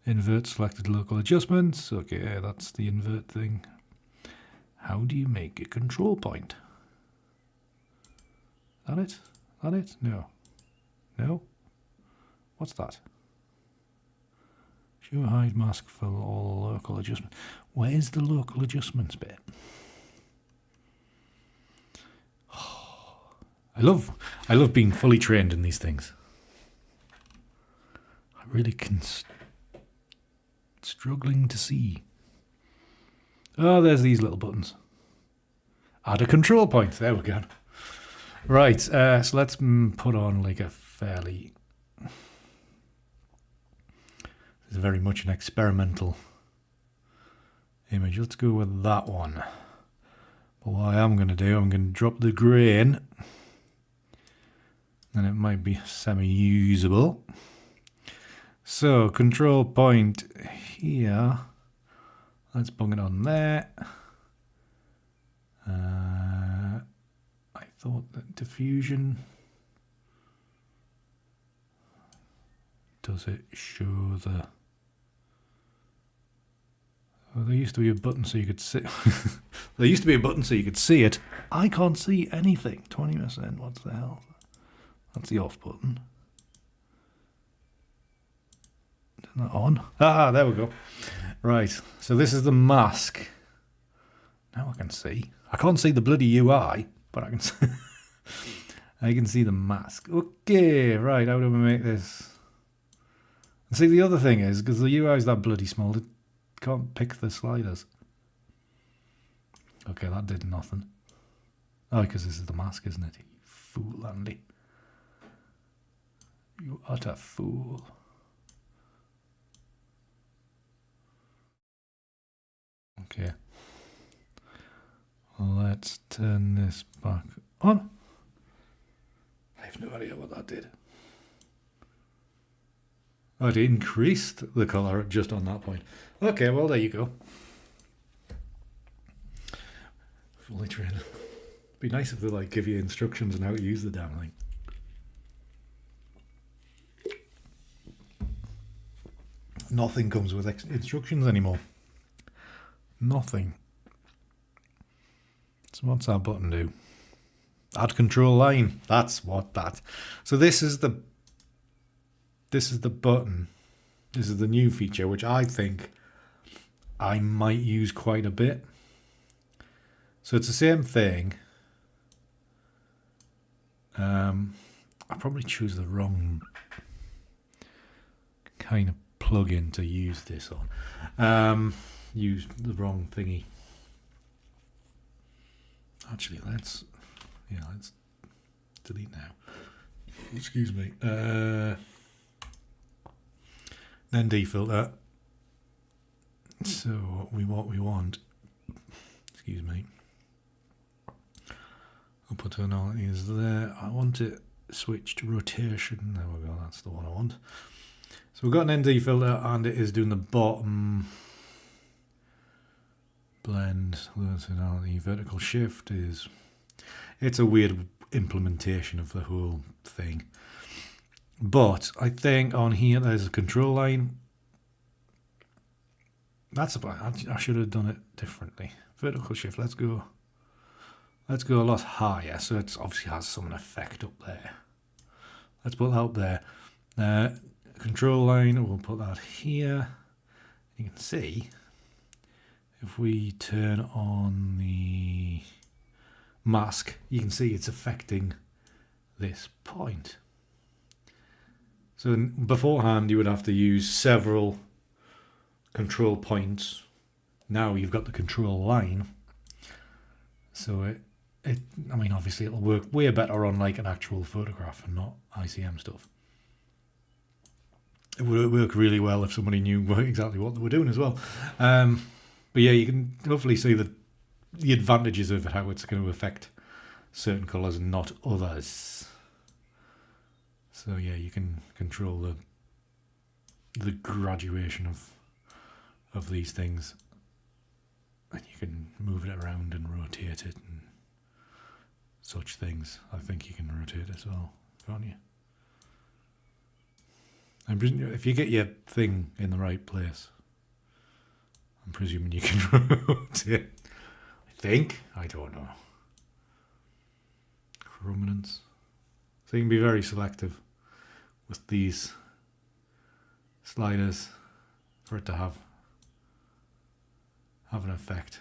Invert selected local adjustments. Okay, that's the invert thing. How do you make a control point? That it? That it? No. No? What's that? Show hide mask for all local adjustments. Where's the local adjustments bit? I love being fully trained in these things. I really can struggling to see. Oh, there's these little buttons. Add a control point. There we go. Right, so let's put on like a fairly... This is very much an experimental image. Let's go with that one. But what I am going to do, I'm going to drop the grain. And it might be semi-usable. So, control point here. Let's bung it on there. I thought that diffusion, does it show the... Oh, there used to be a button so you could see... There used to be a button so you could see it. I can't see anything. 20%, what the hell? That's the off button. Turn that on. Ah, there we go. Right, so this is the mask. Now I can see. I can't see the bloody UI, but I can see, I can see the mask. Okay, right, how do we make this? See, the other thing is, because the UI is that bloody small, it can't pick the sliders. Okay, that did nothing. Oh, because this is the mask, isn't it? You fool, Andy. You utter fool. Okay. Let's turn this back on. I have no idea what that did. Oh, it increased the colour just on that point. Okay, well, there you go. Fully trained. Be nice if they like give you instructions on how to use the damn thing. Nothing comes with instructions anymore. Nothing. So what's our button do? Add control line. That's what that. So this is the button. This is the new feature, which I think I might use quite a bit. So it's the same thing. I probably choose the wrong kind of plugin to use this on. Use the wrong thingy. Actually, let's delete now. Excuse me. Then defilter. So what we want. Excuse me. I'll put tonalities there. I want it switched to rotation. There we go. That's the one I want. So we've got an ND filter, and it is doing the bottom blend. Tonality vertical shift is. It's a weird implementation of the whole thing. But I think on here there's a control line. That's about. I should have done it differently. Vertical shift. Let's go a lot higher. So it obviously has some effect up there. Let's put that up there. Control line. We'll put that here. You can see if we turn on the mask, you can see it's affecting this point. So beforehand, you would have to use several control points. Now you've got the control line. So I mean, obviously it'll work way better on like an actual photograph and not ICM stuff. It would work really well if somebody knew exactly what they were doing as well. But yeah, you can hopefully see the advantages of how it's going to affect certain colours and not others. So yeah, you can control the graduation of these things, and you can move it around and rotate it and such things. I think you can rotate it as well, can't you? If you get your thing in the right place, I'm presuming you can rotate. I think. I don't know. Prominence. So you can be very selective with these sliders for it to have an effect.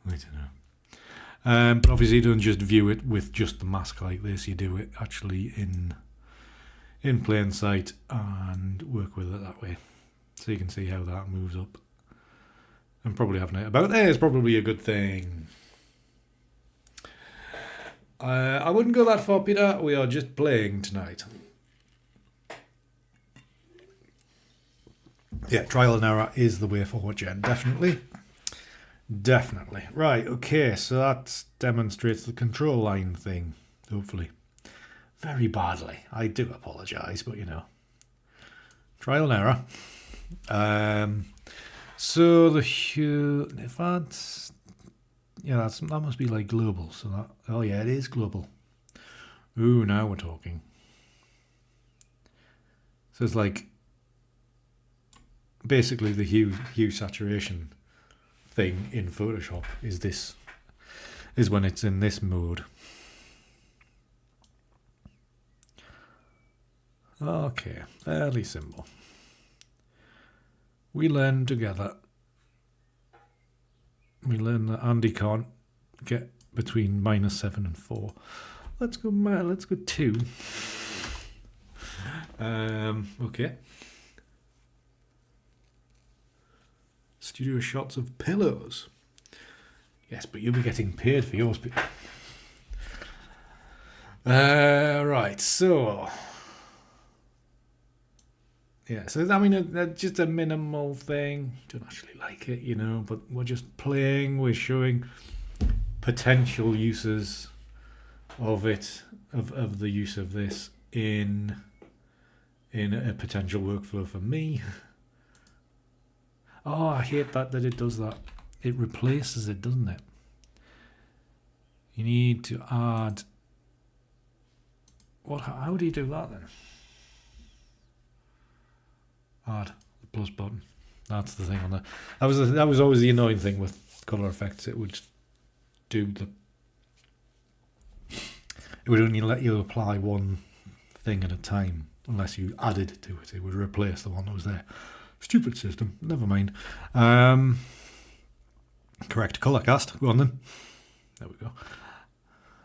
I don't know. But obviously you don't just view it with just the mask like this. You do it actually in plain sight and work with it that way. So you can see how that moves up. And probably having it about there is probably a good thing. I wouldn't go that far, Peter. We are just playing tonight. Yeah, trial and error is the way forward, Jen. Definitely. Definitely. Right, okay, so that demonstrates the control line thing, hopefully. Very badly. I do apologise, but you know. Trial and error. So if that's, yeah, that must be like global. So that, oh yeah, it is global. Ooh, now we're talking. So it's like basically the hue saturation thing in Photoshop is when it's in this mode. Okay, fairly simple. We learn together. We learn that Andy can't get between -7 and 4. Let's go 2. Okay. studio shots of pillows. Yes, but you'll be getting paid for yours. Right, so... Yeah, so I mean, just a minimal thing. Don't actually like it, you know, but we're just playing. We're showing potential uses of it, of the use of this in a potential workflow for me. Oh, I hate that it does that. It replaces it, doesn't it? You need to add... What? How do you do that then? Add the plus button. That's the thing on that. That was always the annoying thing with color effects. It would do the... It would only let you apply one thing at a time unless you added to it. It would replace the one that was there. Stupid system. Never mind. Correct color cast. Go on then. There we go.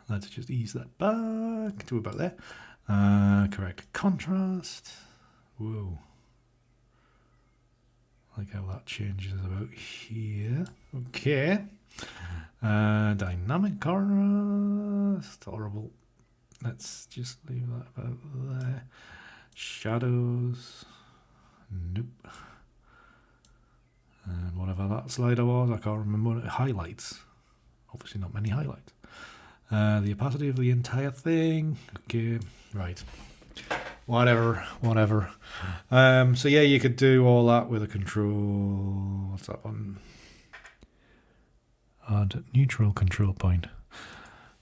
Let's just ease that back to about there. Correct contrast. Whoa. Like how that changes about here. Okay. Dynamic contrast. Horrible. Let's just leave that about there. Shadows. Nope. And whatever that slider was, I can't remember. Highlights. Obviously not many highlights. The opacity of the entire thing. Okay. Right. Whatever. So yeah, you could do all that with a control. What's that one? Add neutral control point.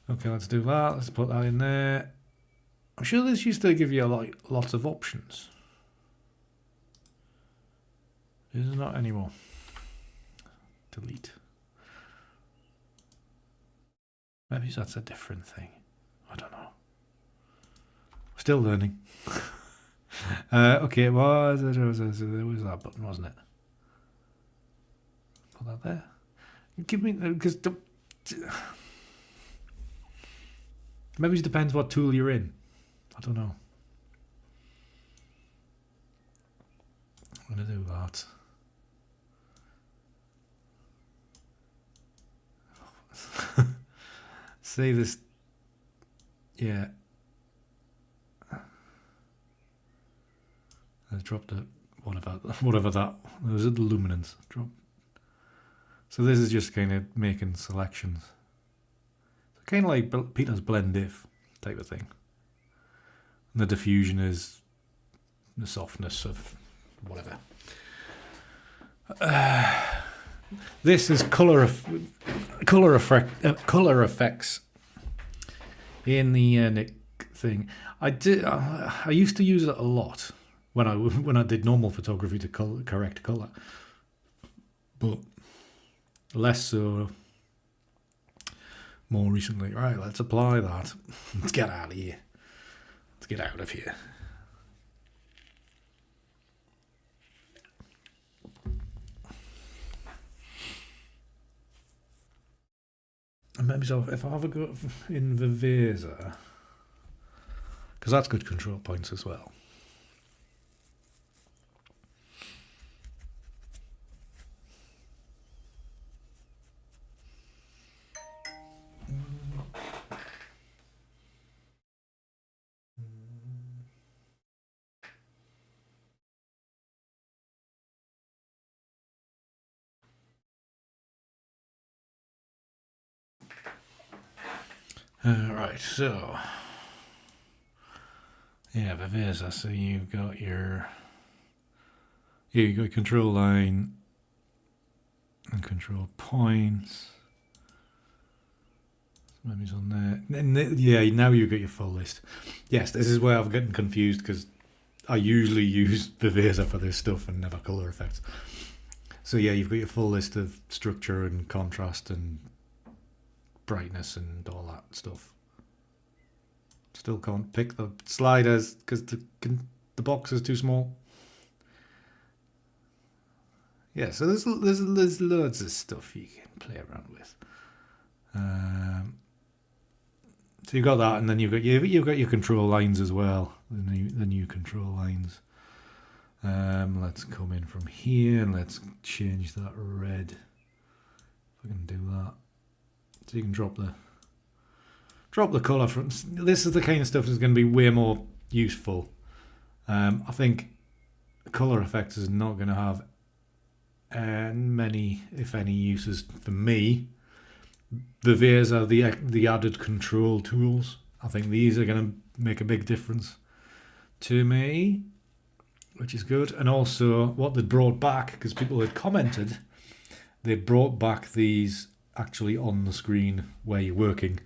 Okay, let's do that. Let's put that in there. I'm sure this used to give you like lots of options. Is it not anymore? Delete. Maybe that's a different thing. I don't know. Still learning. Okay, well, there was that button, wasn't it? Put that there. Give me, because maybe it depends what tool you're in. I don't know. I'm going to do that. Say this. Yeah. I dropped it. Whatever that. Was it the luminance? Drop. So this is just kind of making selections. So kind of like Peter's blend if type of thing. And the diffusion is the softness of whatever. This is color effects in the Nik thing. I used to use it a lot when I did normal photography to correct color, but less so more recently. Right, let's apply that. Let's get out of here. Let's get out of here. And maybe so if I have a go in the Visa, because that's good control points as well. Right, so yeah, the Visa. So you've got your control line and control points. Maybe it's on there. And yeah, now you've got your full list. Yes, this is where I'm getting confused because I usually use the Visa for this stuff and never color effects. So yeah, you've got your full list of structure and contrast and brightness and all that stuff. Still can't pick the sliders because the box is too small. Yeah, so there's loads of stuff you can play around with. So you've got that, and then you've got your control lines as well. The new control lines. Let's come in from here and let's change that red. If I can do that. So you can drop the colour from. This is the kind of stuff that's going to be way more useful. I think colour effects is not going to have many, if any, uses for me. The Veers are the added control tools. I think these are going to make a big difference to me, which is good. And also what they brought back, because people had commented, they brought back these actually on the screen where you're working,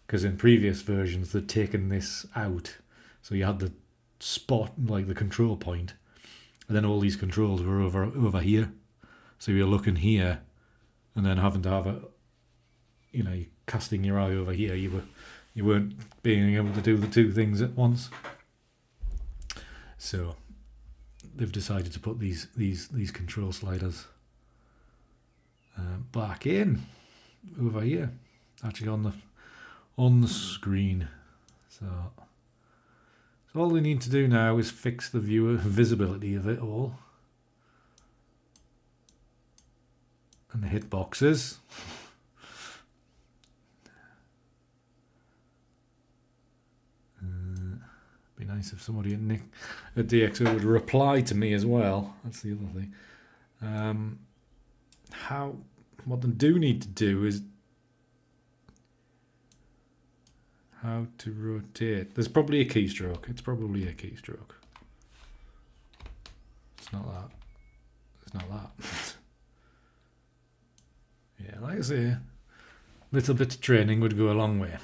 because in previous versions they'd taken this out, so you had the spot, like the control point, and then all these controls were over here, so you're looking here and then having to have a, you know, casting your eye over here. You weren't being able to do the two things at once. So they've decided to put these control sliders back in over here, actually on the screen. So all they need to do now is fix the viewer visibility of it all, and the hitboxes. Be nice if somebody at DxO would reply to me as well. That's the other thing. What they do need to do is how to rotate. There's probably a keystroke. It's probably a keystroke. It's not that. It's not that. Yeah, like I say, a little bit of training would go a long way.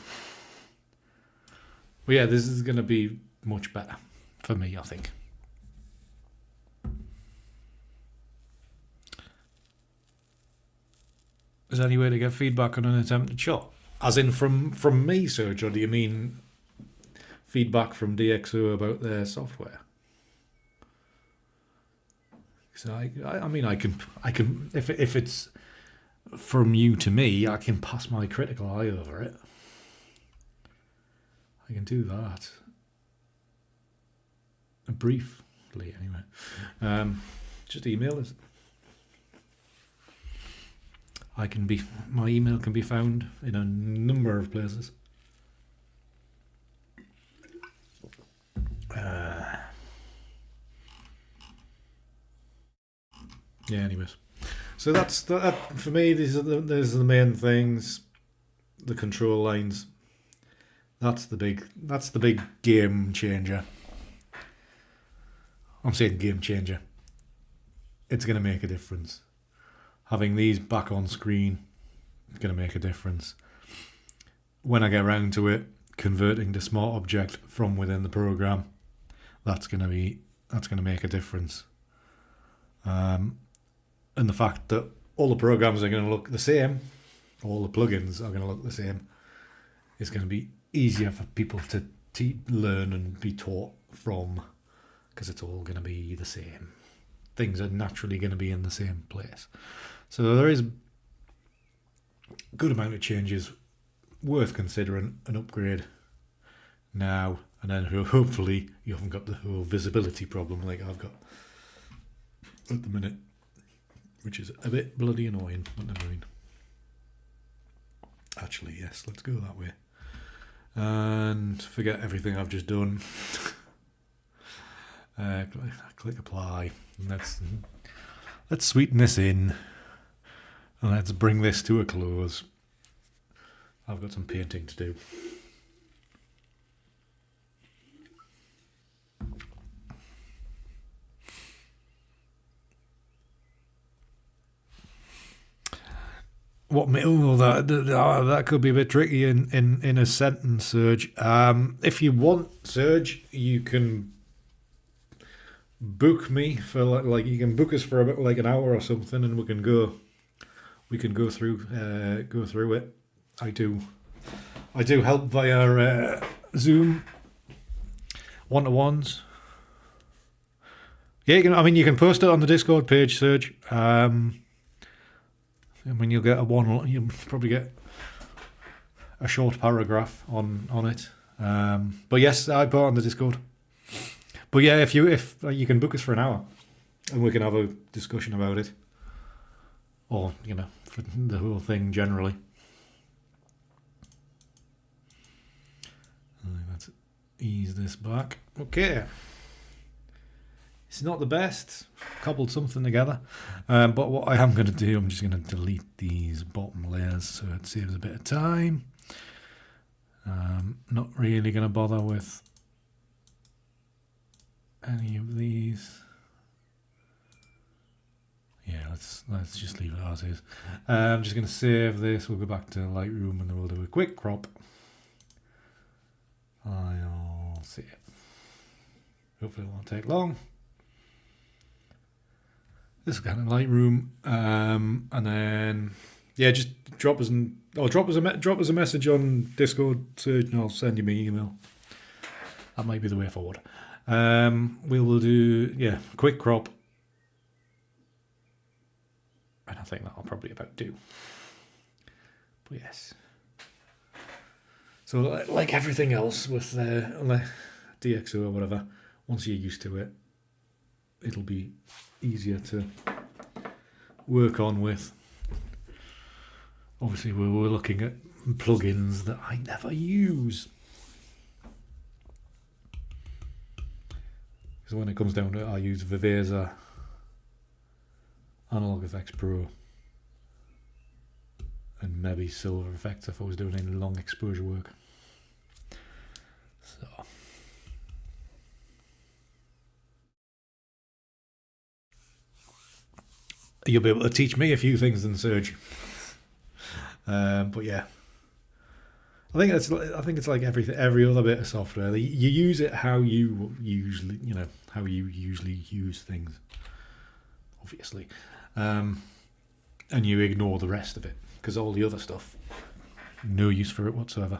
But yeah, this is going to be much better for me, I think. Is there any way to get feedback on an attempted shot? As in from me, Serge, or do you mean feedback from DxO about their software? So I mean I can if it's from you to me, I can pass my critical eye over it. I can do that. Briefly, anyway. Just email us. My email can be found in a number of places. Yeah, anyways. So that's that for me. These are the main things. The control lines. That's the big game changer. I'm saying game changer. It's going to make a difference. Having these back on screen is going to make a difference. When I get around to it, converting to smart object from within the program, that's going to make a difference. And the fact that all the programs are going to look the same, all the plugins are going to look the same, is going to be easier for people to learn and be taught from, because it's all going to be the same. Things are naturally going to be in the same place. So there is a good amount of changes worth considering an upgrade now, and then hopefully you haven't got the whole visibility problem like I've got at the minute, which is a bit bloody annoying, but never mind. Actually, yes, let's go that way. And forget everything I've just done. Click apply. Let's sweeten this in, and let's bring this to a close. I've got some painting to do. That could be a bit tricky in a sentence, Serge. If you want, Serge, you can book me for like you can book us for about like an hour or something, and we can go through it. I do help via Zoom one-to-ones. Yeah, you can post it on the Discord page, Serge. You'll get you'll probably get a short paragraph on it. But yes, I put it on the Discord. But yeah, if you can book us for an hour, and we can have a discussion about it, or for the whole thing generally. Let's ease this back. Okay. It's not the best. Cobbled something together. But what I am going to do, I'm just going to delete these bottom layers so it saves a bit of time. Not really going to bother with any of these. Yeah, let's just leave it as is. I'm just going to save this. We'll go back to Lightroom and then we'll do a quick crop. I'll see it. Hopefully it won't take long. This kind of Lightroom, and then just drop us a message on Discord, Serge, and I'll send you my email. That might be the way forward. We will do quick crop, and I think that'll probably about do. But yes, so like everything else with DxO or whatever, once you're used to it, it'll be easier to work on with. Obviously, we're looking at plugins that I never use. So when it comes down to it, I use Viveza, Analog Effects Pro, and maybe Silver Effects if I was doing any long exposure work. So you'll be able to teach me a few things then, Serge. But yeah, I think it's like every other bit of software. You use it how you usually use things, obviously, and you ignore the rest of it because all the other stuff, no use for it whatsoever.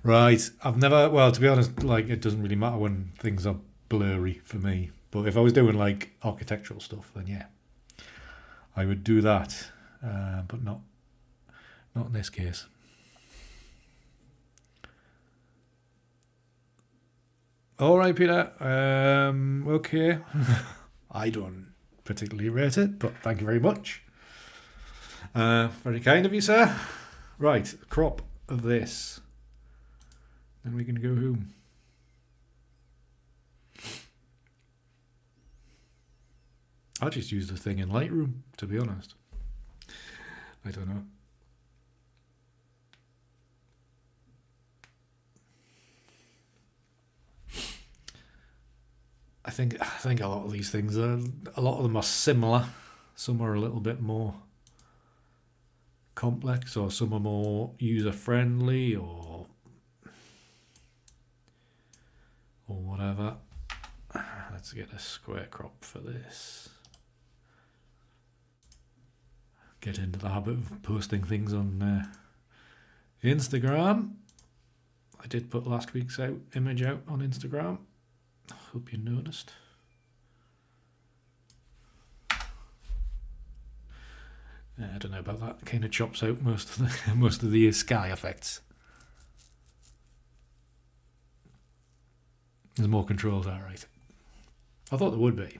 Right, to be honest, like it doesn't really matter when things are blurry for me. But if I was doing like architectural stuff, then yeah, I would do that. But not in this case. All right, Peter. Okay. I don't particularly rate it, but thank you very much. Very kind of you, sir. Right, crop of this. Then we can go home. I just use the thing in Lightroom, to be honest. I don't know. I think a lot of these things a lot of them are similar. Some are a little bit more complex, or some are more user friendly, or whatever. Let's get a square crop for this. Get into the habit of posting things on Instagram. I did put last week's image out on Instagram. Hope you noticed. I don't know about that. It kind of chops out most of the sky effects. There's more controls, all right. I thought there would be.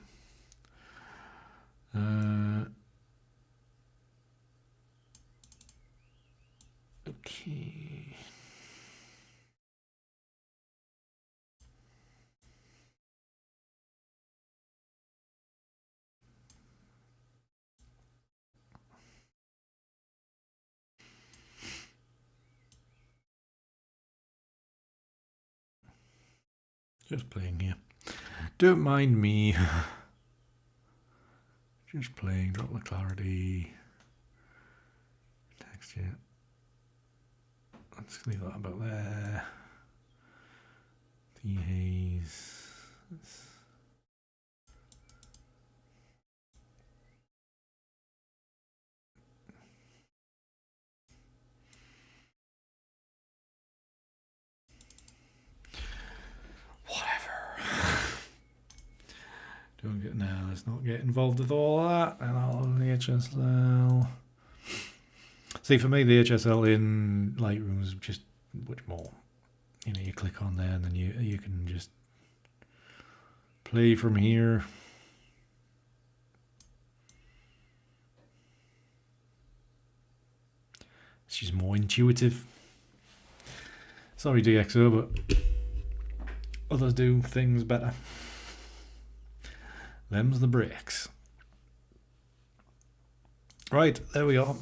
Okay. Just playing here. Don't mind me. Just playing. Drop the clarity. Texture. Let's leave that about there. Dehaze. Let's not get involved with all that. And I'll the HSL. See, for me, the HSL in Lightroom is just much more you know, you click on there and then you can just play from here. It's just more intuitive. Sorry, DxO, but others do things better. Them's the breaks. Right, there we are.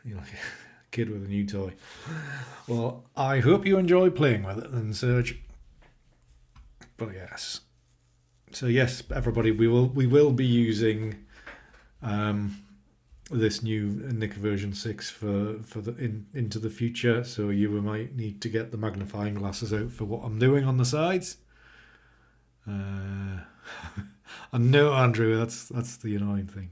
You're like a kid with a new toy. Well, I hope you enjoy playing with it then, Serge. But yes. So yes, everybody, we will be using this new Nik version 6 for into the future. So you might need to get the magnifying glasses out for what I'm doing on the sides. I know, Andrew, that's the annoying thing.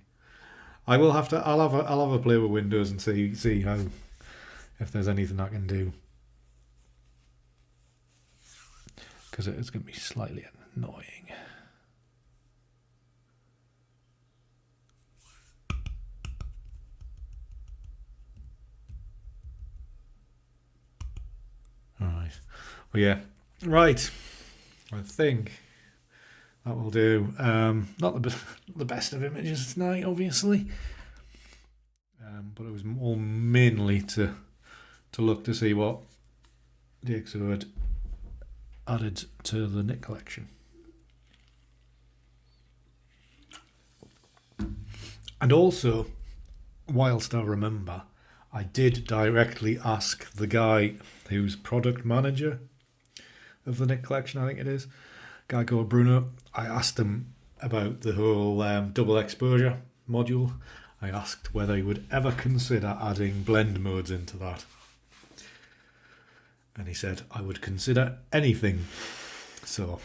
I'll have a play with Windows and see how, if there's anything I can do, because it's going to be slightly annoying. All right. Well, yeah. Right. I think that will do. Not the best of images tonight, obviously, but it was more mainly to look to see what DxO had added to the Nik Collection. And also, whilst I remember, I did directly ask the guy who's product manager of the Nik Collection, I think it is, a guy called Bruno. I asked him about the whole double exposure module. I asked whether he would ever consider adding blend modes into that. And he said, I would consider anything. So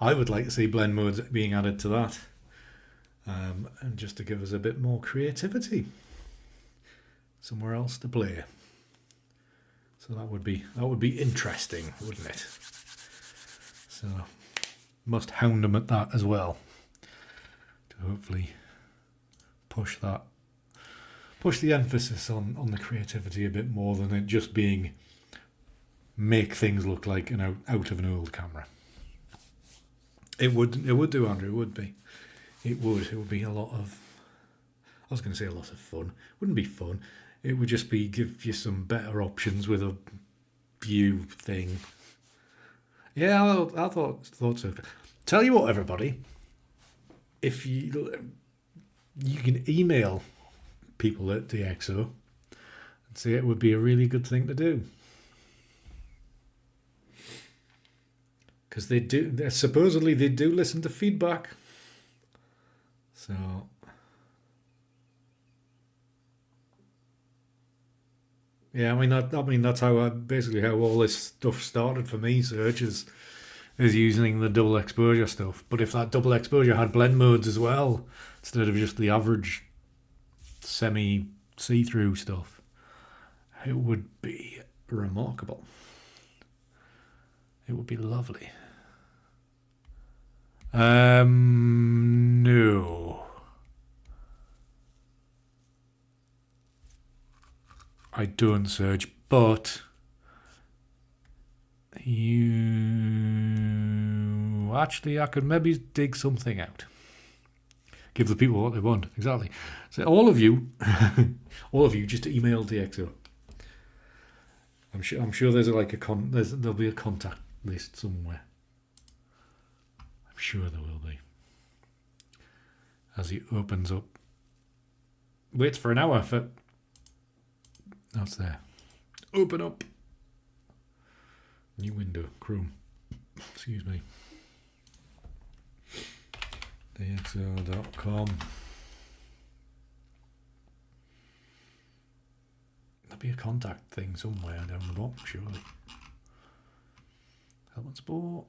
I would like to see blend modes being added to that. And just to give us a bit more creativity. Somewhere else to play. So that would be interesting, wouldn't it? So must hound them at that as well. To hopefully push the emphasis on the creativity a bit more than it just being make things look like out of an old camera. It would do, Andrew, it would be. It would be a lot of, I was going to say a lot of fun. It wouldn't be fun. It would just be give you some better options with a view thing. Yeah, I thought so. Tell you what, everybody, if you can email people at DxO and say it would be a really good thing to do. Because supposedly they do listen to feedback. So yeah, I mean that's how basically how all this stuff started for me. Serge is using the double exposure stuff. But if that double exposure had blend modes as well, instead of just the average semi see-through stuff, it would be remarkable. It would be lovely. No. I don't, Serge, but I could maybe dig something out. Give the people what they want, exactly. So all of you just email DxO. I'm sure there's there'll be a contact list somewhere. I'm sure there will be. As he opens up, waits for an hour for. That's there. Open up. New window. Chrome. Excuse me. DxO.com. There'll be a contact thing somewhere down the bottom, surely. Help and support.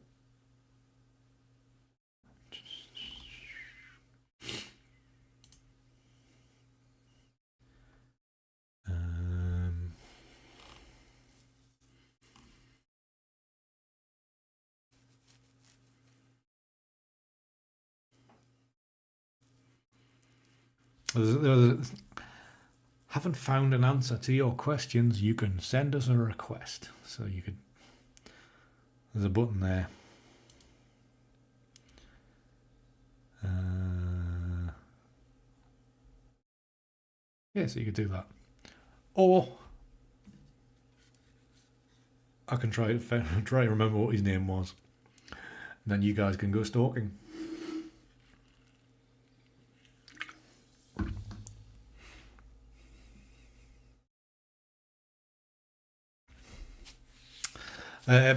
Haven't found an answer to your questions, you can send us a request. So you could, there's a button there. Yeah, so you could do that. Or I can try to remember what his name was. And then you guys can go stalking.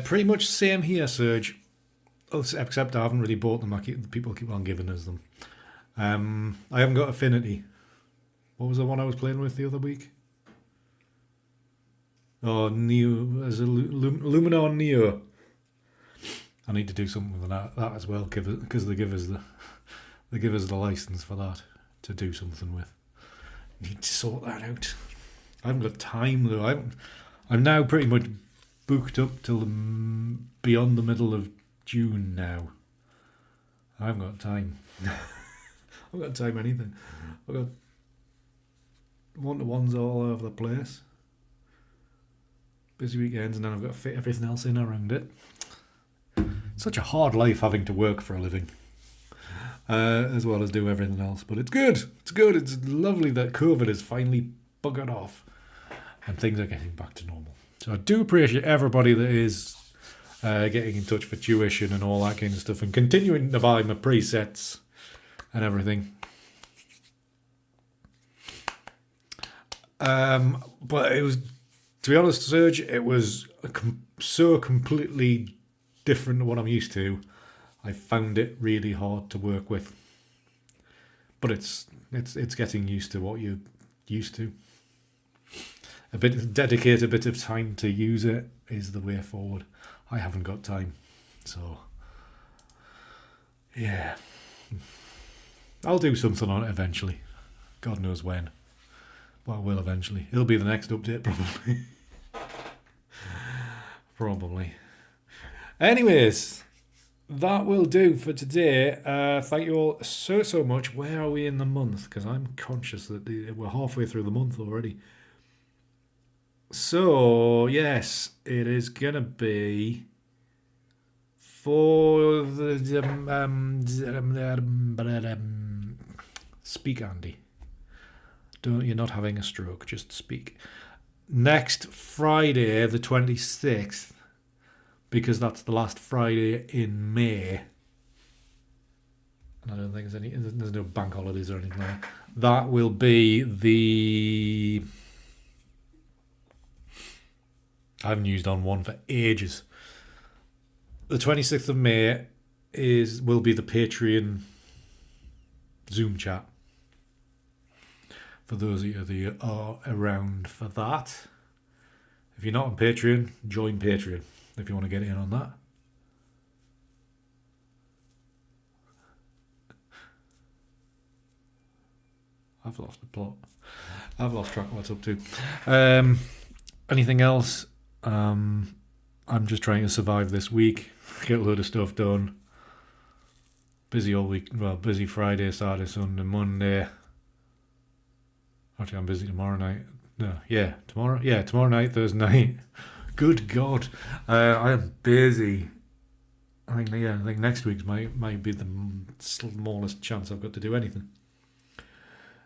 Pretty much same here, Serge. Except I haven't really bought them. People keep on giving us them. I haven't got Affinity. What was the one I was playing with the other week? Oh, Neo, as a Luminar Neo. I need to do something with that as well, because they give us the license for that to do something with. Need to sort that out. I haven't got time though. I'm now pretty much booked up till beyond the middle of June now. I haven't got time. I haven't got time anything. I've got one-to-ones all over the place. Busy weekends, and then I've got to fit everything else in around it. Such a hard life having to work for a living, as well as do everything else. But it's good. It's good. It's lovely that COVID is finally buggered off and things are getting back to normal. So I do appreciate everybody that is getting in touch for tuition and all that kind of stuff, and continuing to buy my presets and everything. But it was, to be honest, Serge, it was so completely different to what I'm used to. I found it really hard to work with. But it's getting used to what you're used to. Dedicate a bit of time to use it is the way forward. I haven't got time. So yeah. I'll do something on it eventually. God knows when. But I will eventually. It'll be the next update probably. Probably. Anyways, that will do for today. Thank you all so much. Where are we in the month? Because I'm conscious that we're halfway through the month already. So, yes, it is going to be for the... speak, Andy. You're not having a stroke, just speak. Next Friday, the 26th, because that's the last Friday in May. And I don't think there's no bank holidays or anything like that. That will be the... I haven't used on one for ages. The 26th of May will be the Patreon Zoom chat. For those of you that are around for that. If you're not on Patreon, join Patreon if you want to get in on that. I've lost the plot. I've lost track of what's up to. Anything else? I'm just trying to survive this week. Get a load of stuff done. Busy all week. Well, busy Friday, Saturday, Sunday, Monday. Actually, I'm busy tomorrow night. No, yeah, tomorrow. Yeah, tomorrow night, Thursday night. Good God, I am busy. I think next week's might be the smallest chance I've got to do anything.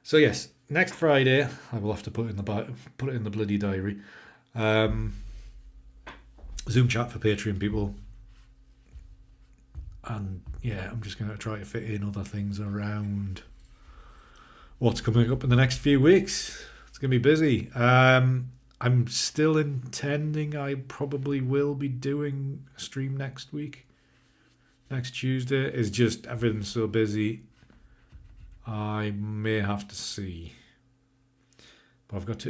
So yes, next Friday I will have to put it in the bloody diary. Zoom chat for Patreon people, and yeah, I'm just going to try to fit in other things around what's coming up in the next few weeks. It's going to be busy. I'm still intending I probably will be doing a stream next week. Next Tuesday. Is just everything's so busy. I may have to see. But I've got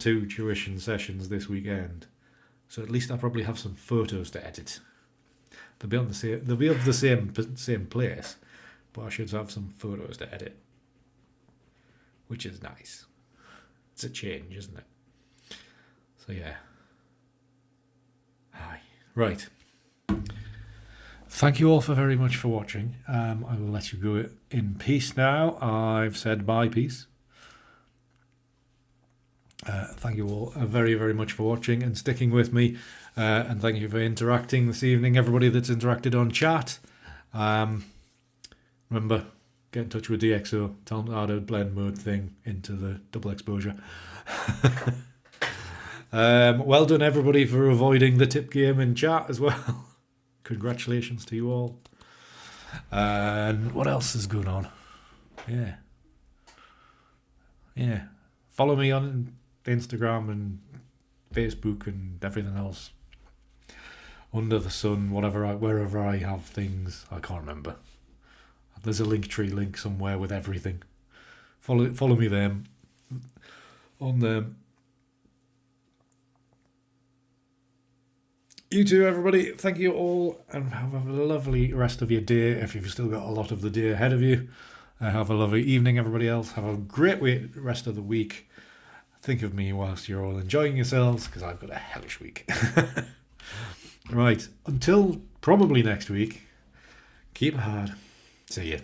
two tuition sessions this weekend. So at least I probably have some photos to edit. They'll be of the same place, but I should have some photos to edit, which is nice. It's a change, isn't it? So yeah. Aye. Right. thank you all for very much for watching. I will let you go in peace now. I've said bye, peace. Thank you all very, very much for watching and sticking with me. And thank you for interacting this evening, everybody that's interacted on chat. Remember, get in touch with DxO. Tell them how to blend mode thing into the double exposure. Well done, everybody, for avoiding the tip game in chat as well. Congratulations to you all. And what else is going on? Yeah. Follow me on Instagram and Facebook and everything else under the sun, wherever I have things. I can't remember. There's a Linktree link somewhere with everything. Follow me there on them. You too, everybody. Thank you all, and have a lovely rest of your day. If you've still got a lot of the day ahead of you, have a lovely evening, everybody else. Have a great rest of the week. Think of me whilst you're all enjoying yourselves, because I've got a hellish week. Right, until probably next week, keep it hard. See ya.